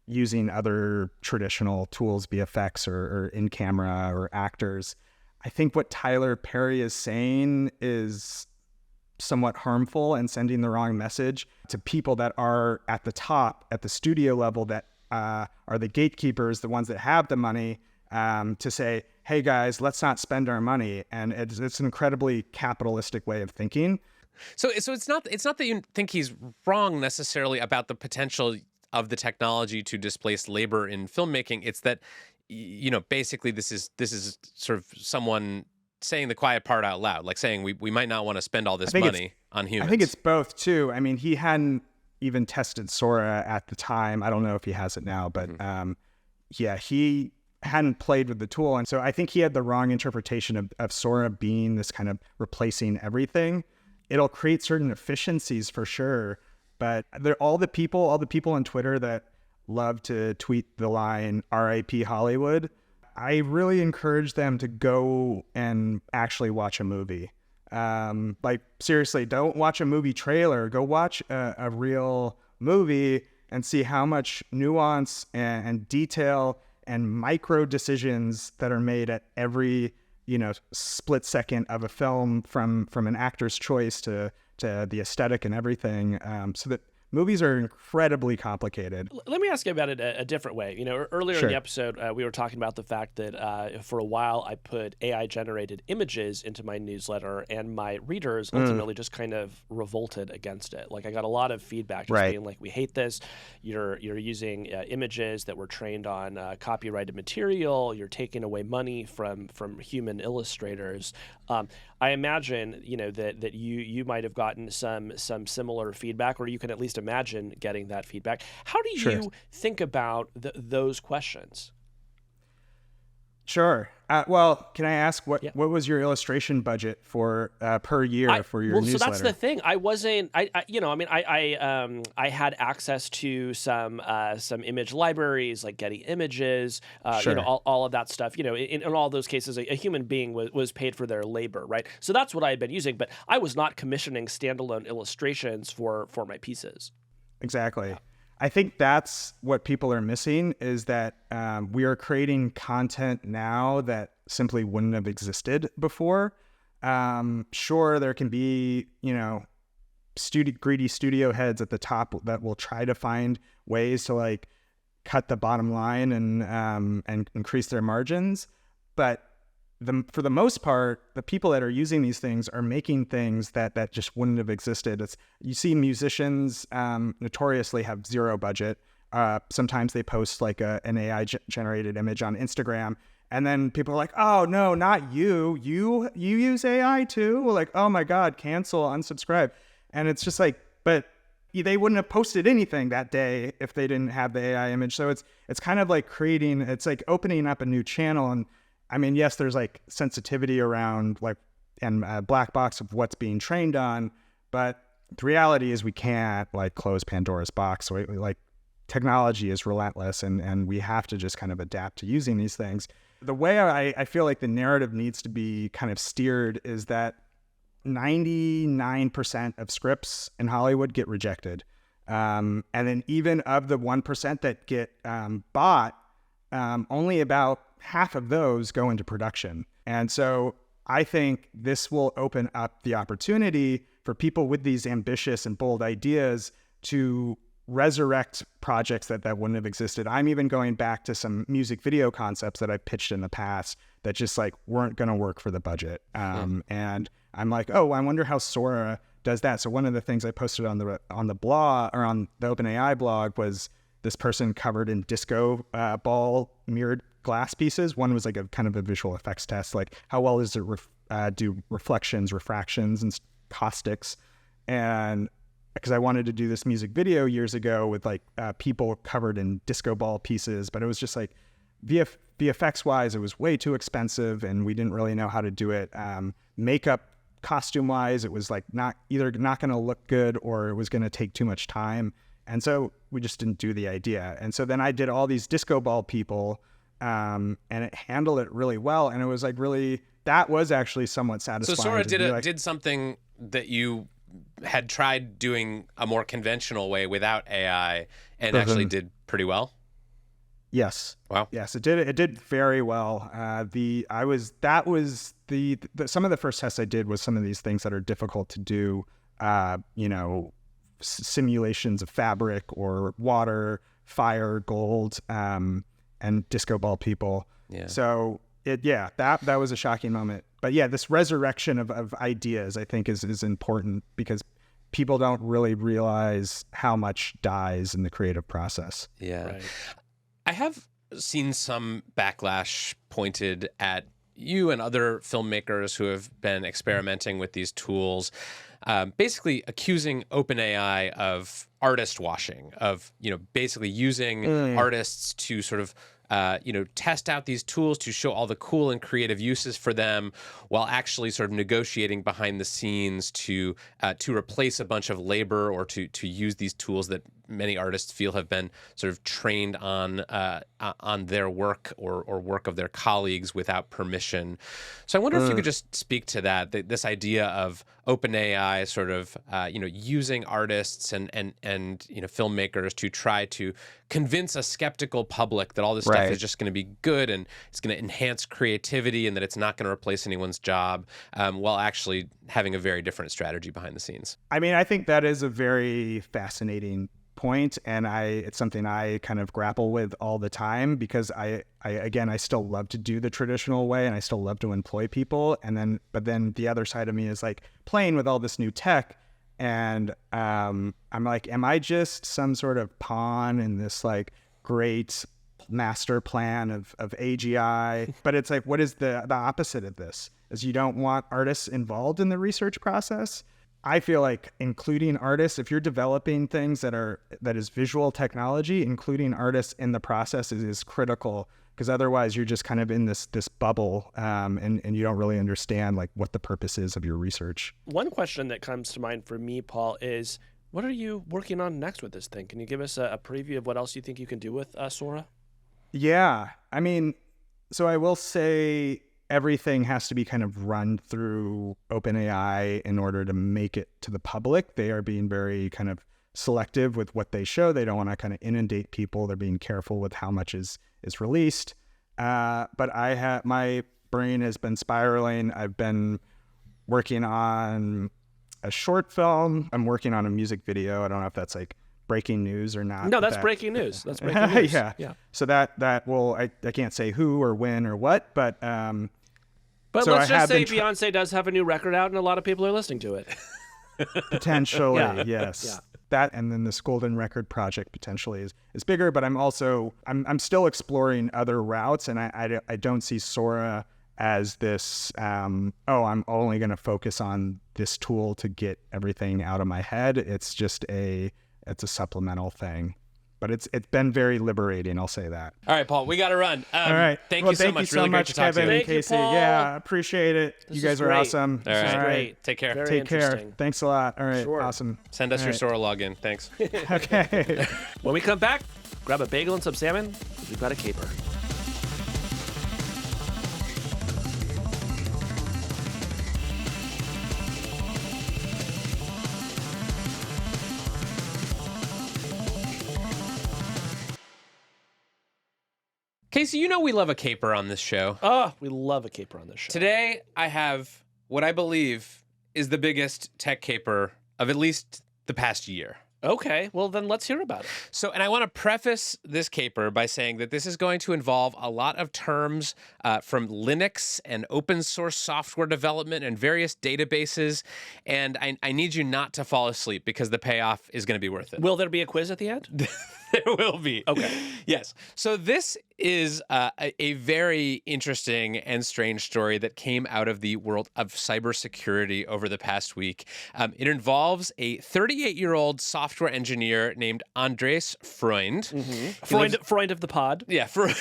Speaker 3: using other traditional tools, VFX or in camera or actors. I think what Tyler Perry is saying is somewhat harmful and sending the wrong message to people that are at the top, at the studio level, that are the gatekeepers, the ones that have the money, to say, hey guys, let's not spend our money. And it's an incredibly capitalistic way of thinking.
Speaker 2: So it's not that you think he's wrong necessarily about the potential of the technology to displace labor in filmmaking. It's that, basically this is sort of someone saying the quiet part out loud, like saying we might not want to spend all this
Speaker 3: think
Speaker 2: money on humans.
Speaker 3: I think it's both too. I mean, he hadn't even tested Sora at the time. I don't know if he has it now, but yeah, he hadn't played with the tool. And so I think he had the wrong interpretation of Sora being this kind of replacing everything. It'll create certain efficiencies for sure, but all the people on Twitter that love to tweet the line RIP Hollywood, I really encourage them to go and actually watch a movie. Like seriously, don't watch a movie trailer. Go watch a real movie and see how much nuance and detail and micro decisions that are made at every, split second of a film, from an actor's choice to the aesthetic and everything. So that movies are incredibly complicated.
Speaker 1: Let me ask you about it a different way. Earlier in
Speaker 3: Sure.
Speaker 1: the episode, we were talking about the fact that for a while I put AI-generated images into my newsletter, and my readers ultimately just kind of revolted against it. Like I got a lot of feedback just being like, "We hate this. You're using images that were trained on copyrighted material. You're taking away money from human illustrators." I imagine that you might have gotten some similar feedback, or you can at least imagine getting that feedback. How do you think about those questions?
Speaker 3: Sure. Well, can I ask what was your illustration budget for per year for your newsletter?
Speaker 1: So that's the thing. I wasn't. I had access to some image libraries like Getty Images. All of that stuff. In all those cases, a human being was paid for their labor, right? So that's what I had been using. But I was not commissioning standalone illustrations for my pieces.
Speaker 3: Exactly. I think that's what people are missing, is that we are creating content now that simply wouldn't have existed before. Sure, there can be, greedy studio heads at the top that will try to find ways to like cut the bottom line and increase their margins. But for the most part, the people that are using these things are making things that just wouldn't have existed. You see musicians notoriously have zero budget. Sometimes they post like an AI generated image on Instagram, and then people are like, "Oh no, not you! You use AI too?" We're like, "Oh my God, cancel, unsubscribe." And it's just like, but they wouldn't have posted anything that day if they didn't have the AI image. So it's kind of like it's like opening up a new channel. And I mean, yes, there's like sensitivity around and black box of what's being trained on, but the reality is we can't like close Pandora's box. So technology is relentless, and we have to just kind of adapt to using these things. The way I feel like the narrative needs to be kind of steered is that 99% of scripts in Hollywood get rejected. And then even of the 1% that get bought, only about half of those go into production. And so I think this will open up the opportunity for people with these ambitious and bold ideas to resurrect projects that wouldn't have existed. I'm even going back to some music video concepts that I pitched in the past that just like weren't going to work for the budget. And I'm like, oh, I wonder how Sora does that. So one of the things I posted on the blog, or on the OpenAI blog, was this person covered in disco ball mirrored glass pieces. One was like a kind of a visual effects test, like how well does it do reflections, refractions, and caustics. And because I wanted to do this music video years ago with like people covered in disco ball pieces, but it was just like VFX wise, it was way too expensive, and we didn't really know how to do it. Makeup costume wise, it was like not going to look good, or it was going to take too much time. And so we just didn't do the idea. And so then I did all these disco ball people, and it handled it really well. And it was like that was actually somewhat satisfying.
Speaker 2: So Sora did something that you had tried doing a more conventional way without AI, and actually did pretty well.
Speaker 3: Yes.
Speaker 2: Wow.
Speaker 3: Yes, it did. It did very well. Some of the first tests I did was some of these things that are difficult to do. Simulations of fabric or water, fire, gold, and disco ball people. Yeah. So that was a shocking moment. But yeah, this resurrection of ideas, I think, is important, because people don't really realize how much dies in the creative process.
Speaker 2: Yeah. Right. I have seen some backlash pointed at you and other filmmakers who have been experimenting with these tools, basically accusing OpenAI of artist washing, of basically using artists to sort of test out these tools to show all the cool and creative uses for them, while actually sort of negotiating behind the scenes to replace a bunch of labor, or to use these tools that many artists feel have been sort of trained on their work or work of their colleagues without permission. So I wonder if you could just speak to that, this idea of OpenAI sort of using artists and filmmakers to try to convince a skeptical public that all this stuff is just going to be good and it's going to enhance creativity and that it's not going to replace anyone's job, while actually having a very different strategy behind the scenes.
Speaker 3: I mean, I think that is a very fascinating point, and it's something I kind of grapple with all the time, because I still love to do the traditional way, and I still love to employ people, but then the other side of me is like playing with all this new tech, and I'm like, am I just some sort of pawn in this like great master plan of AGI? But it's like, what is the opposite of this? Is you don't want artists involved in the research process. I feel like including artists, if you're developing things that is visual technology, including artists in the process is critical, because otherwise you're just kind of in this bubble, and you don't really understand like what the purpose is of your research.
Speaker 1: One question that comes to mind for me, Paul, is what are you working on next with this thing? Can you give us a preview of what else you think you can do with Sora?
Speaker 3: Yeah, I mean, so I will say everything has to be kind of run through OpenAI in order to make it to the public. They are being very kind of selective with what they show. They don't want to kind of inundate people. They're being careful with how much is released. But my brain has been spiraling. I've been working on a short film. I'm working on a music video. I don't know if that's like breaking news or not.
Speaker 1: No, that's breaking news. That's breaking news.
Speaker 3: Yeah. So that will, I can't say who or when or what, but so
Speaker 1: let's just say Beyonce does have a new record out and a lot of people are listening to it.
Speaker 3: Potentially,
Speaker 1: Yeah.
Speaker 3: yes.
Speaker 1: Yeah.
Speaker 3: That, and then this Golden Record project potentially is bigger, but I'm still exploring other routes, and I don't see Sora as this, I'm only going to focus on this tool to get everything out of my head. It's a supplemental thing. But it's been very liberating, I'll say that.
Speaker 2: All right, Paul, we got to run.
Speaker 3: All right.
Speaker 2: Thank you so much. Really great to talk to
Speaker 3: Kevin
Speaker 2: you.
Speaker 3: and Casey.
Speaker 1: Paul.
Speaker 3: Yeah, appreciate it.
Speaker 1: This
Speaker 3: you guys
Speaker 1: is
Speaker 3: are
Speaker 1: great.
Speaker 3: awesome.
Speaker 2: All right.
Speaker 1: This is great.
Speaker 2: Take care.
Speaker 1: Very
Speaker 3: Take care.
Speaker 1: interesting.
Speaker 3: Thanks a lot. All right.
Speaker 1: Sure.
Speaker 3: Awesome.
Speaker 2: Send us
Speaker 3: All
Speaker 2: your
Speaker 3: right.
Speaker 2: Sora login. Thanks.
Speaker 3: Okay.
Speaker 1: When we come back, grab a bagel and some salmon. We've got a caper.
Speaker 2: Casey, we love a caper on this show.
Speaker 1: Oh, we love a caper on this show.
Speaker 2: Today, I have what I believe is the biggest tech caper of at least the past year.
Speaker 1: Okay, well then let's hear about it.
Speaker 2: So, and I want to preface this caper by saying that this is going to involve a lot of terms from Linux and open source software development and various databases. And I need you not to fall asleep because the payoff is going to be worth it.
Speaker 1: Will there be a quiz at the end?
Speaker 2: There will be.
Speaker 1: Okay.
Speaker 2: Yes. So this is a very interesting and strange story that came out of the world of cybersecurity over the past week. It involves a 38-year-old software engineer named Andres Freund.
Speaker 1: Mm-hmm. Freund of the pod.
Speaker 2: Yeah, Freund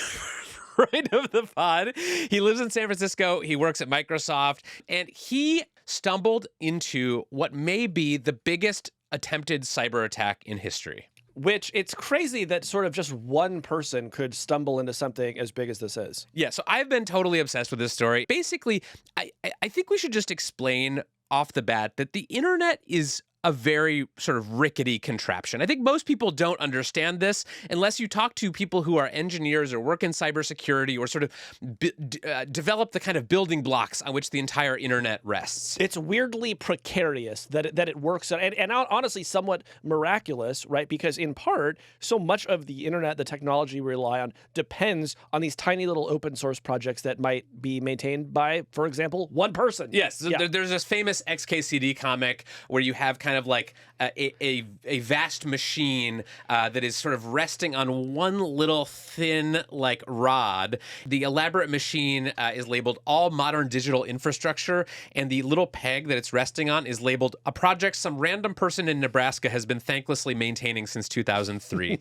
Speaker 2: of the pod. He lives in San Francisco. He works at Microsoft, and he stumbled into what may be the biggest attempted cyber attack in history.
Speaker 1: Which it's crazy that sort of just one person could stumble into something as big as this is.
Speaker 2: Yeah, so I've been totally obsessed with this story. Basically, I think we should just explain off the bat that the internet is a very sort of rickety contraption. I think most people don't understand this unless you talk to people who are engineers or work in cybersecurity or sort of develop the kind of building blocks on which the entire internet rests.
Speaker 1: It's weirdly precarious that it works, and honestly somewhat miraculous, right? Because in part, so much of the internet, the technology we rely on, depends on these tiny little open source projects that might be maintained by, for example, one person.
Speaker 2: Yes, so there's this famous XKCD comic where you have kind kind of like a vast machine that is sort of resting on one little thin like rod. The elaborate machine is labeled all modern digital infrastructure, and the little peg that it's resting on is labeled a project some random person in Nebraska has been thanklessly maintaining since 2003.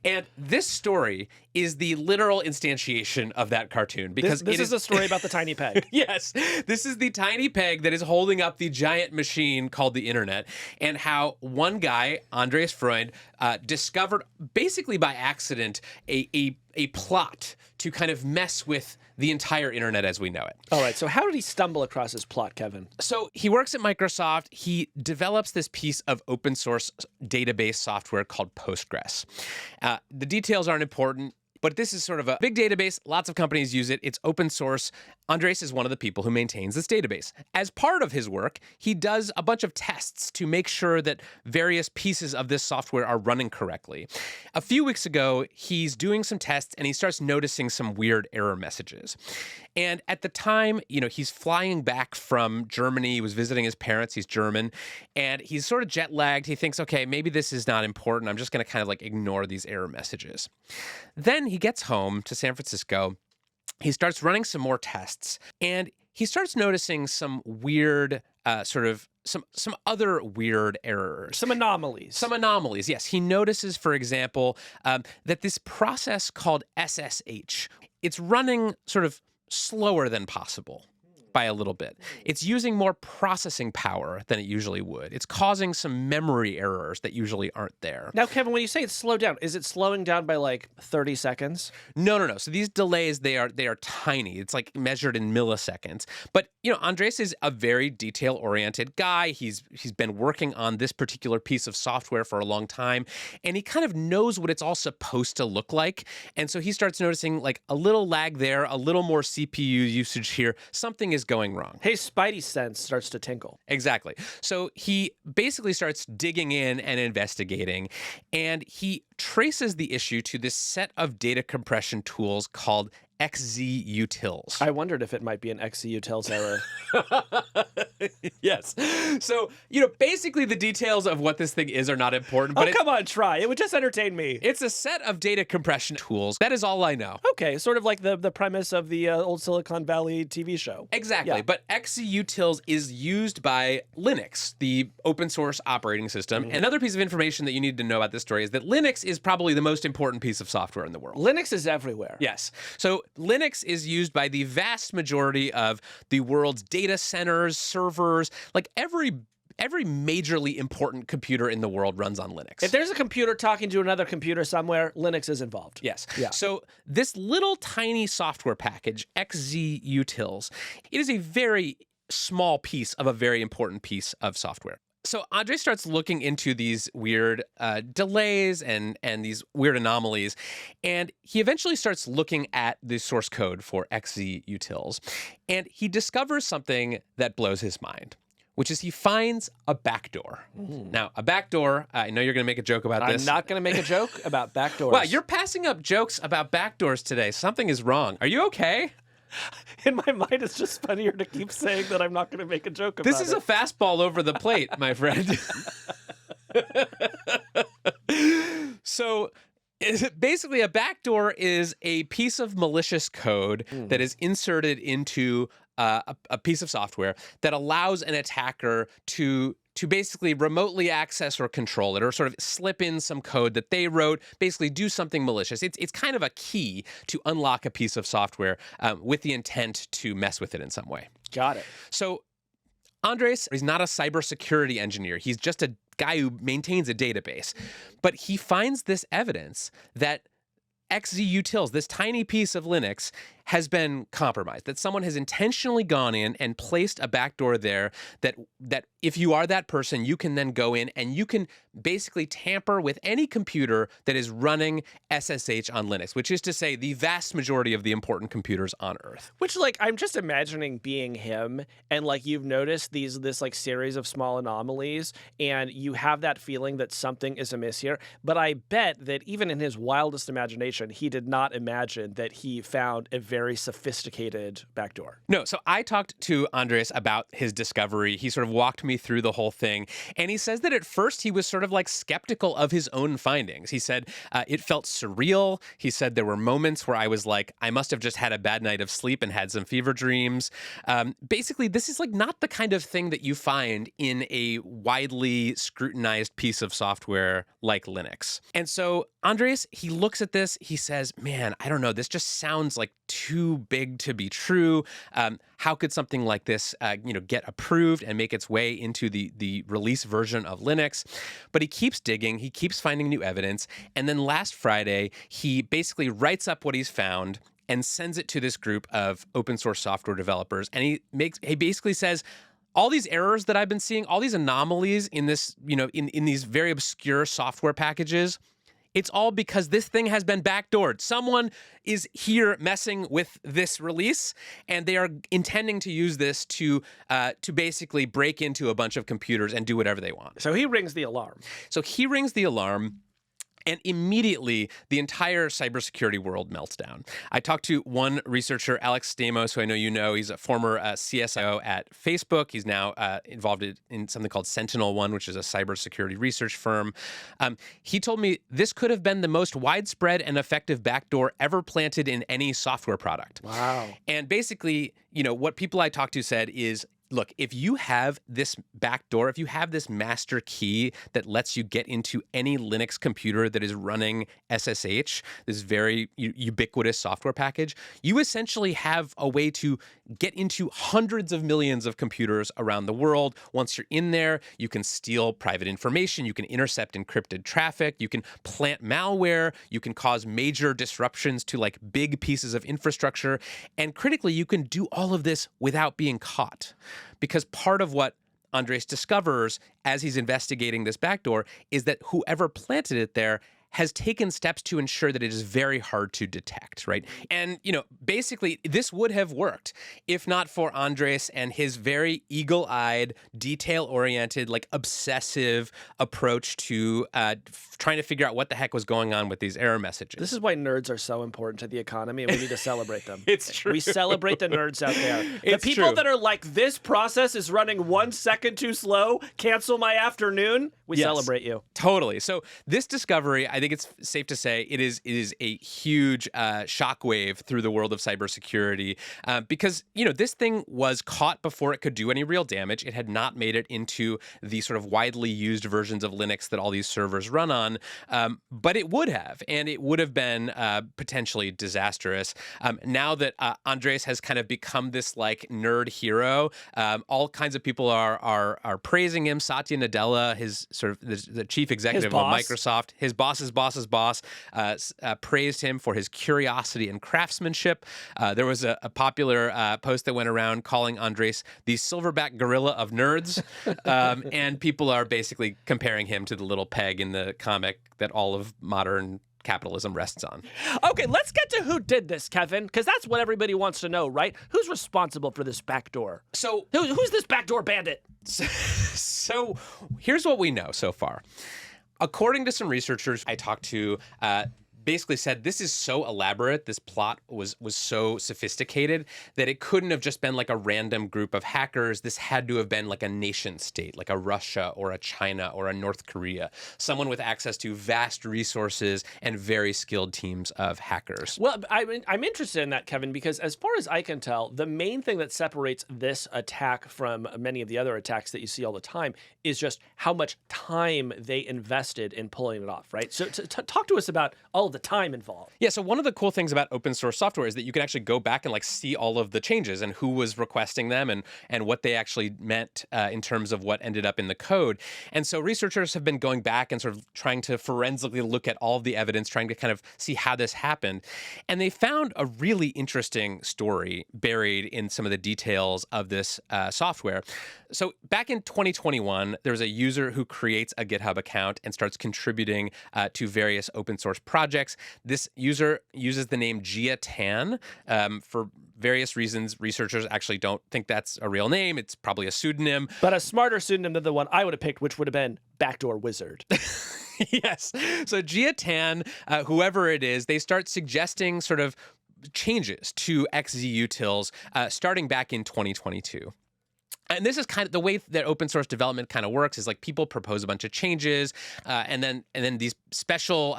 Speaker 2: And this story is the literal instantiation of that cartoon, because
Speaker 1: this is a story about the tiny peg.
Speaker 2: Yes, this is the tiny peg that is holding up the giant machine called the internet, and how one guy, Andreas Freund, discovered basically by accident a plot to kind of mess with the entire internet as we know it.
Speaker 1: All right, so how did he stumble across his plot, Kevin?
Speaker 2: So he works at Microsoft. He develops this piece of open source database software called Postgres. The details aren't important, but this is sort of a big database. Lots of companies use it. It's open source. Andres is one of the people who maintains this database. As part of his work, he does a bunch of tests to make sure that various pieces of this software are running correctly. A few weeks ago, he's doing some tests and he starts noticing some weird error messages. And at the time, he's flying back from Germany. He was visiting his parents. He's German. And he's sort of jet lagged. He thinks, okay, maybe this is not important. I'm just going to kind of like ignore these error messages. Then he gets home to San Francisco. He starts running some more tests, and he starts noticing some weird, some other weird errors.
Speaker 1: Some anomalies.
Speaker 2: Some anomalies, yes. He notices, for example, that this process called SSH, it's running sort of slower than possible by a little bit. It's using more processing power than it usually would. It's causing some memory errors that usually aren't there.
Speaker 1: Now, Kevin, when you say it's slowed down, is it slowing down by like 30 seconds?
Speaker 2: No. So these delays, they are tiny. It's like measured in milliseconds. But, Andres is a very detail-oriented guy. He's been working on this particular piece of software for a long time, and he kind of knows what it's all supposed to look like. And so he starts noticing like a little lag there, a little more CPU usage here. Something is going wrong.
Speaker 1: His spidey sense starts to tinkle.
Speaker 2: Exactly. So he basically starts digging in and investigating, and he traces the issue to this set of data compression tools called XZUtils.
Speaker 1: I wondered if it might be an XZUtils error.
Speaker 2: Yes. So, basically the details of what this thing is are not important.
Speaker 1: Oh,
Speaker 2: But
Speaker 1: come on, try. It would just entertain me.
Speaker 2: it's a set of data compression tools. That is all I know.
Speaker 1: Okay, sort of like the premise of the old Silicon Valley TV show.
Speaker 2: Exactly.
Speaker 1: Yeah.
Speaker 2: But XZUtils is used by Linux, the open source operating system. Another piece of information that you need to know about this story is that Linux is probably the most important piece of software in the world.
Speaker 1: Linux is everywhere.
Speaker 2: Yes. So Linux is used by the vast majority of the world's data centers, servers, like every majorly important computer in the world runs on Linux.
Speaker 1: If there's a computer talking to another computer somewhere, Linux is involved.
Speaker 2: Yes.
Speaker 1: Yeah.
Speaker 2: So this little tiny software package, XZUtils, it is a very small piece of a very important piece of software. So Andre starts looking into these weird delays and these weird anomalies, and he eventually starts looking at the source code for XZUtils, and he discovers something that blows his mind, which is he finds a backdoor. Now, a backdoor, I know you're going to make a joke about this.
Speaker 1: I'm not going to make a joke about backdoors.
Speaker 2: Wow, you're passing up jokes about backdoors today. Something is wrong. Are you okay?
Speaker 1: In my mind, it's just funnier to keep saying that I'm not going to make a joke about it.
Speaker 2: This is a fastball over the plate, my friend. So basically, a backdoor is a piece of malicious code that is inserted into a piece of software that allows an attacker to basically remotely access or control it, or sort of slip in some code that they wrote, basically do something malicious. It's kind of a key to unlock a piece of software with the intent to mess with it in some way.
Speaker 1: Got it.
Speaker 2: So Andres, he's not a cybersecurity engineer. He's just a guy who maintains a database. But he finds this evidence that XZUtils, this tiny piece of Linux, has been compromised, that someone has intentionally gone in and placed a backdoor there that if you are that person, you can then go in and you can basically tamper with any computer that is running SSH on Linux, which is to say the vast majority of the important computers on Earth.
Speaker 1: Which, like, I'm just imagining being him, and like you've noticed this like series of small anomalies, and you have that feeling that something is amiss here. But I bet that even in his wildest imagination, he did not imagine that he found a very very sophisticated backdoor.
Speaker 2: No, so I talked to Andres about his discovery. He sort of walked me through the whole thing. And he says that at first he was sort of like skeptical of his own findings. He said it felt surreal. He said there were moments where I was like, I must have just had a bad night of sleep and had some fever dreams. Basically, this is like not the kind of thing that you find in a widely scrutinized piece of software like Linux. And so Andres, he looks at this, he says, man, I don't know, this just sounds like too big to be true. How could something like this, get approved and make its way into the release version of Linux? But he keeps digging, he keeps finding new evidence, and then last Friday, he basically writes up what he's found and sends it to this group of open source software developers, and he basically says, all these errors that I've been seeing, all these anomalies in this, in these very obscure software packages, it's all because this thing has been backdoored. Someone is here messing with this release, and they are intending to use this to basically break into a bunch of computers and do whatever they want.
Speaker 1: So he rings the alarm.
Speaker 2: And immediately, the entire cybersecurity world melts down. I talked to one researcher, Alex Stamos, who I know you know. He's a former CSIO at Facebook. He's now involved in something called SentinelOne, which is a cybersecurity research firm. He told me this could have been the most widespread and effective backdoor ever planted in any software product.
Speaker 1: Wow.
Speaker 2: And basically, what people I talked to said is, look, if you have this backdoor, if you have this master key that lets you get into any Linux computer that is running SSH, this very ubiquitous software package, you essentially have a way to get into hundreds of millions of computers around the world. Once you're in there, you can steal private information, you can intercept encrypted traffic, you can plant malware, you can cause major disruptions to like big pieces of infrastructure, and critically, you can do all of this without being caught. Because part of what Andres discovers as he's investigating this backdoor is that whoever planted it there has taken steps to ensure that it is very hard to detect, right? And, basically, this would have worked if not for Andres and his very eagle-eyed, detail-oriented, like obsessive approach to trying to figure out what the heck was going on with these error messages.
Speaker 1: This is why nerds are so important to the economy, and we need to celebrate them.
Speaker 2: It's true.
Speaker 1: We celebrate the nerds out there.
Speaker 2: It's
Speaker 1: the people
Speaker 2: true.
Speaker 1: that are like, this process is running 1 second too slow, cancel my afternoon, we
Speaker 2: Yes.
Speaker 1: celebrate you.
Speaker 2: Totally. So this discovery, I think it's safe to say, it is a huge shockwave through the world of cybersecurity because, this thing was caught before it could do any real damage. It had not made it into the sort of widely used versions of Linux that all these servers run on, but it would have, and it would have been potentially disastrous. Now that Andres has kind of become this like nerd hero, all kinds of people are praising him. Satya Nadella, his sort of the chief executive of Microsoft, his boss's boss, praised him for his curiosity and craftsmanship. There was a popular post that went around calling Andres the silverback gorilla of nerds, and people are basically comparing him to the little peg in the comic that all of modern capitalism rests on.
Speaker 1: Okay, let's get to who did this, Kevin, because that's what everybody wants to know, right? Who's responsible for this backdoor?
Speaker 2: So
Speaker 1: Who's this backdoor bandit?
Speaker 2: So here's what we know so far. According to some researchers I talked to, basically said this is so elaborate, this plot was so sophisticated that it couldn't have just been like a random group of hackers. This had to have been like a nation state, like a Russia or a China or a North Korea, someone with access to vast resources and very skilled teams of hackers.
Speaker 1: Well, I'm interested in that, Kevin, because as far as I can tell, the main thing that separates this attack from many of the other attacks that you see all the time is just how much time they invested in pulling it off, right? So talk to us about all of the time involved.
Speaker 2: Yeah, so one of the cool things about open source software is that you can actually go back and like see all of the changes and who was requesting them and what they actually meant in terms of what ended up in the code. And so researchers have been going back and sort of trying to forensically look at all of the evidence, trying to kind of see how this happened. And they found a really interesting story buried in some of the details of this software. So back in 2021, there was a user who creates a GitHub account and starts contributing to various open source projects. This user uses the name Jia Tan for various reasons. Researchers actually don't think that's a real name. It's probably a pseudonym.
Speaker 1: But a smarter pseudonym than the one I would have picked, which would have been Backdoor Wizard.
Speaker 2: Yes. So Jia Tan, whoever it is, they start suggesting sort of changes to XZ utils starting back in 2022. And this is kind of the way that open source development kind of works, is like people propose a bunch of changes, and then these special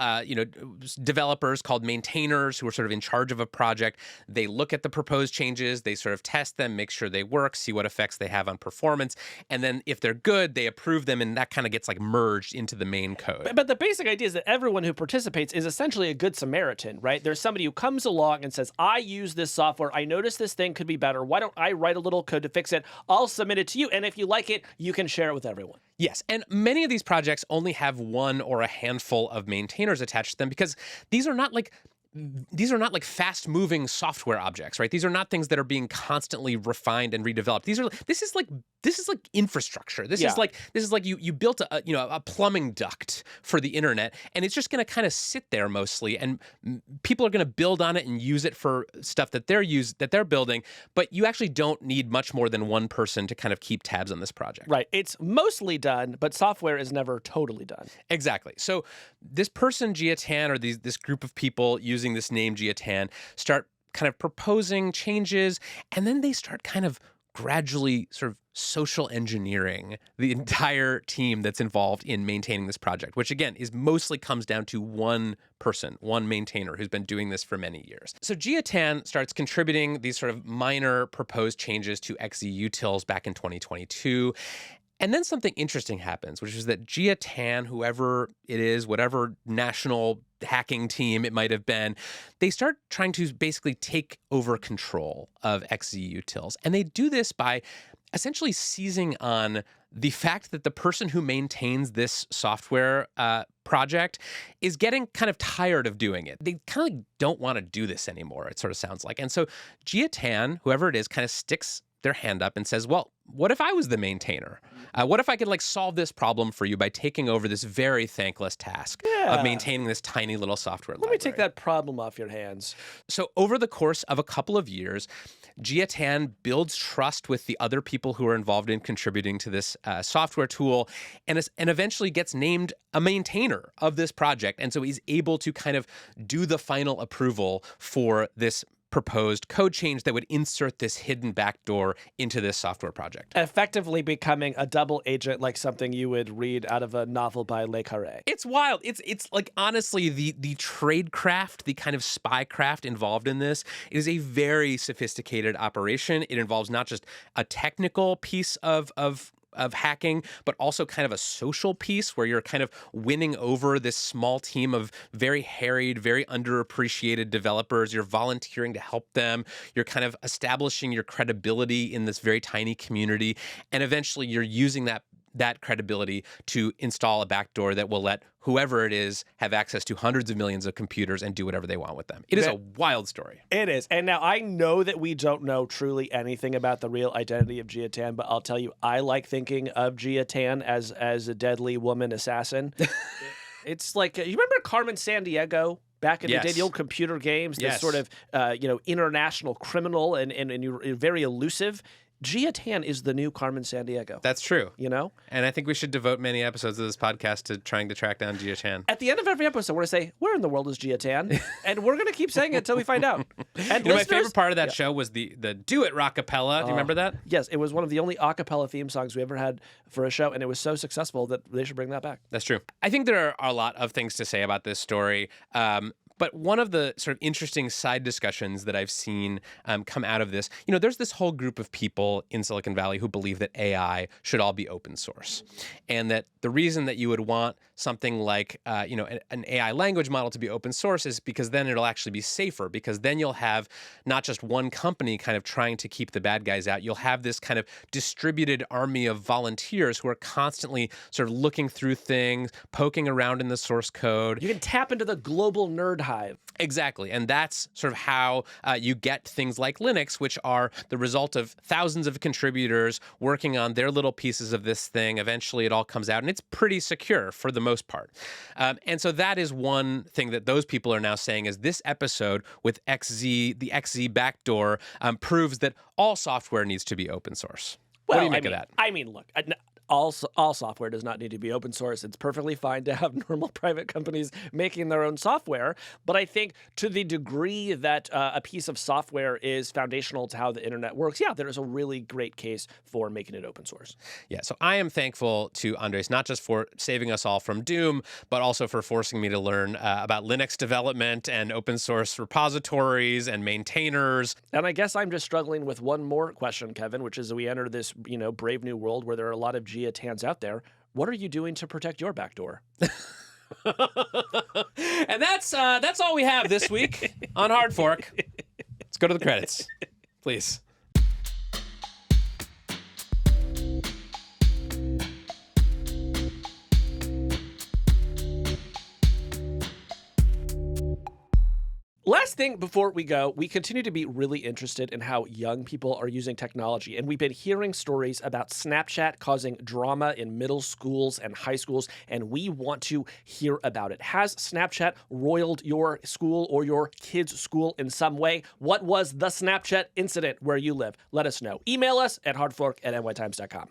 Speaker 2: developers called maintainers, who are sort of in charge of a project, they look at the proposed changes, they sort of test them, make sure they work, see what effects they have on performance, and then if they're good, they approve them, and that kind of gets like merged into the main code.
Speaker 1: But the basic idea is that everyone who participates is essentially a good Samaritan, right? There's somebody who comes along and says, I use this software, I notice this thing could be better, why don't I write a little code to fix it? I'll submit it to you, and if you like it, you can share it with everyone.
Speaker 2: Yes, and many of these projects only have one or a handful of maintainers attached to them, because these are not like fast-moving software objects, right? These are not things that are being constantly refined and redeveloped. This is like infrastructure. This is like you built a plumbing duct for the internet, and it's just going to kind of sit there mostly, and people are going to build on it and use it for stuff that they're building. But you actually don't need much more than one person to kind of keep tabs on this project.
Speaker 1: Right. It's mostly done, but software is never totally done.
Speaker 2: Exactly. So this person Jiatan, or this group of people using this name Jiatan, start kind of proposing changes, and then they start kind of gradually sort of social engineering the entire team that's involved in maintaining this project, which again is mostly comes down to one person, one maintainer who's been doing this for many years. So Jiatan starts contributing these sort of minor proposed changes to XZ utils back in 2022. And then something interesting happens, which is that Jiatan, whoever it is, whatever national hacking team it might have been, they start trying to basically take over control of XZ utils. And they do this by essentially seizing on the fact that the person who maintains this software project is getting kind of tired of doing it. They kind of like don't want to do this anymore, it sort of sounds like. And so Jiatan, whoever it is, kind of sticks their hand up and says, well, what if I was the maintainer? What if I could like solve this problem for you by taking over this very thankless task of maintaining this tiny little software library?
Speaker 1: Let me take that problem off your hands.
Speaker 2: So over the course of a couple of years, Jiatan builds trust with the other people who are involved in contributing to this software tool, and eventually gets named a maintainer of this project. And so he's able to kind of do the final approval for this proposed code change that would insert this hidden backdoor into this software project.
Speaker 1: Effectively becoming a double agent, like something you would read out of a novel by Le Carré.
Speaker 2: It's wild. It's like, honestly, the tradecraft, the kind of spycraft involved in this is a very sophisticated operation. It involves not just a technical piece of hacking, but also kind of a social piece where you're kind of winning over this small team of very harried, very underappreciated developers. You're volunteering to help them. You're kind of establishing your credibility in this very tiny community. And eventually you're using that credibility to install a backdoor that will let whoever it is have access to hundreds of millions of computers and do whatever they want with them. It is a wild story.
Speaker 1: It is. And now I know that we don't know truly anything about the real identity of Jiatan, but I'll tell you, I like thinking of Jiatan as a deadly woman assassin. It's like, you remember Carmen Sandiego? Back in the day, the old computer games, this sort of international criminal and you're very elusive. Jiatan is the new Carmen Sandiego.
Speaker 2: That's true.
Speaker 1: You know?
Speaker 2: And I think we should devote many episodes of this podcast to trying to track down Jiatan.
Speaker 1: At the end of every episode, we're going to say, where in the world is Jiatan? And we're going to keep saying it until we find out. And
Speaker 2: my favorite part of that show was the Do It Rockapella. Do you remember that?
Speaker 1: Yes, it was one of the only a cappella theme songs we ever had for a show, and it was so successful that they should bring that back.
Speaker 2: That's true. I think there are a lot of things to say about this story. But one of the sort of interesting side discussions that I've seen come out of this, there's this whole group of people in Silicon Valley who believe that AI should all be open source. And that the reason that you would want something like, an AI language model to be open source is because then it'll actually be safer, because then you'll have not just one company kind of trying to keep the bad guys out. You'll have this kind of distributed army of volunteers who are constantly sort of looking through things, poking around in the source code.
Speaker 1: You can tap into the global nerd hive.
Speaker 2: Exactly. And that's sort of how you get things like Linux, which are the result of thousands of contributors working on their little pieces of this thing. Eventually, it all comes out, and it's pretty secure for the most part. And so that is one thing that those people are now saying is this episode with the XZ backdoor proves that all software needs to be open source.
Speaker 1: Well,
Speaker 2: what do you make of that?
Speaker 1: I mean, look, all software does not need to be open source. It's perfectly fine to have normal private companies making their own software. But I think to the degree that a piece of software is foundational to how the internet works, yeah, there is a really great case for making it open source.
Speaker 2: Yeah, so I am thankful to Andres, not just for saving us all from doom, but also for forcing me to learn about Linux development and open source repositories and maintainers.
Speaker 1: And I guess I'm just struggling with one more question, Kevin, which is we enter this, brave new world where there are a lot of Geotans out there. What are you doing to protect your backdoor?
Speaker 2: And that's all we have this week on Hard Fork. Let's go to the credits, please.
Speaker 1: Last thing before we go, we continue to be really interested in how young people are using technology. And we've been hearing stories about Snapchat causing drama in middle schools and high schools, and we want to hear about it. Has Snapchat roiled your school or your kids' school in some way? What was the Snapchat incident where you live? Let us know. Email us at hardfork@nytimes.com.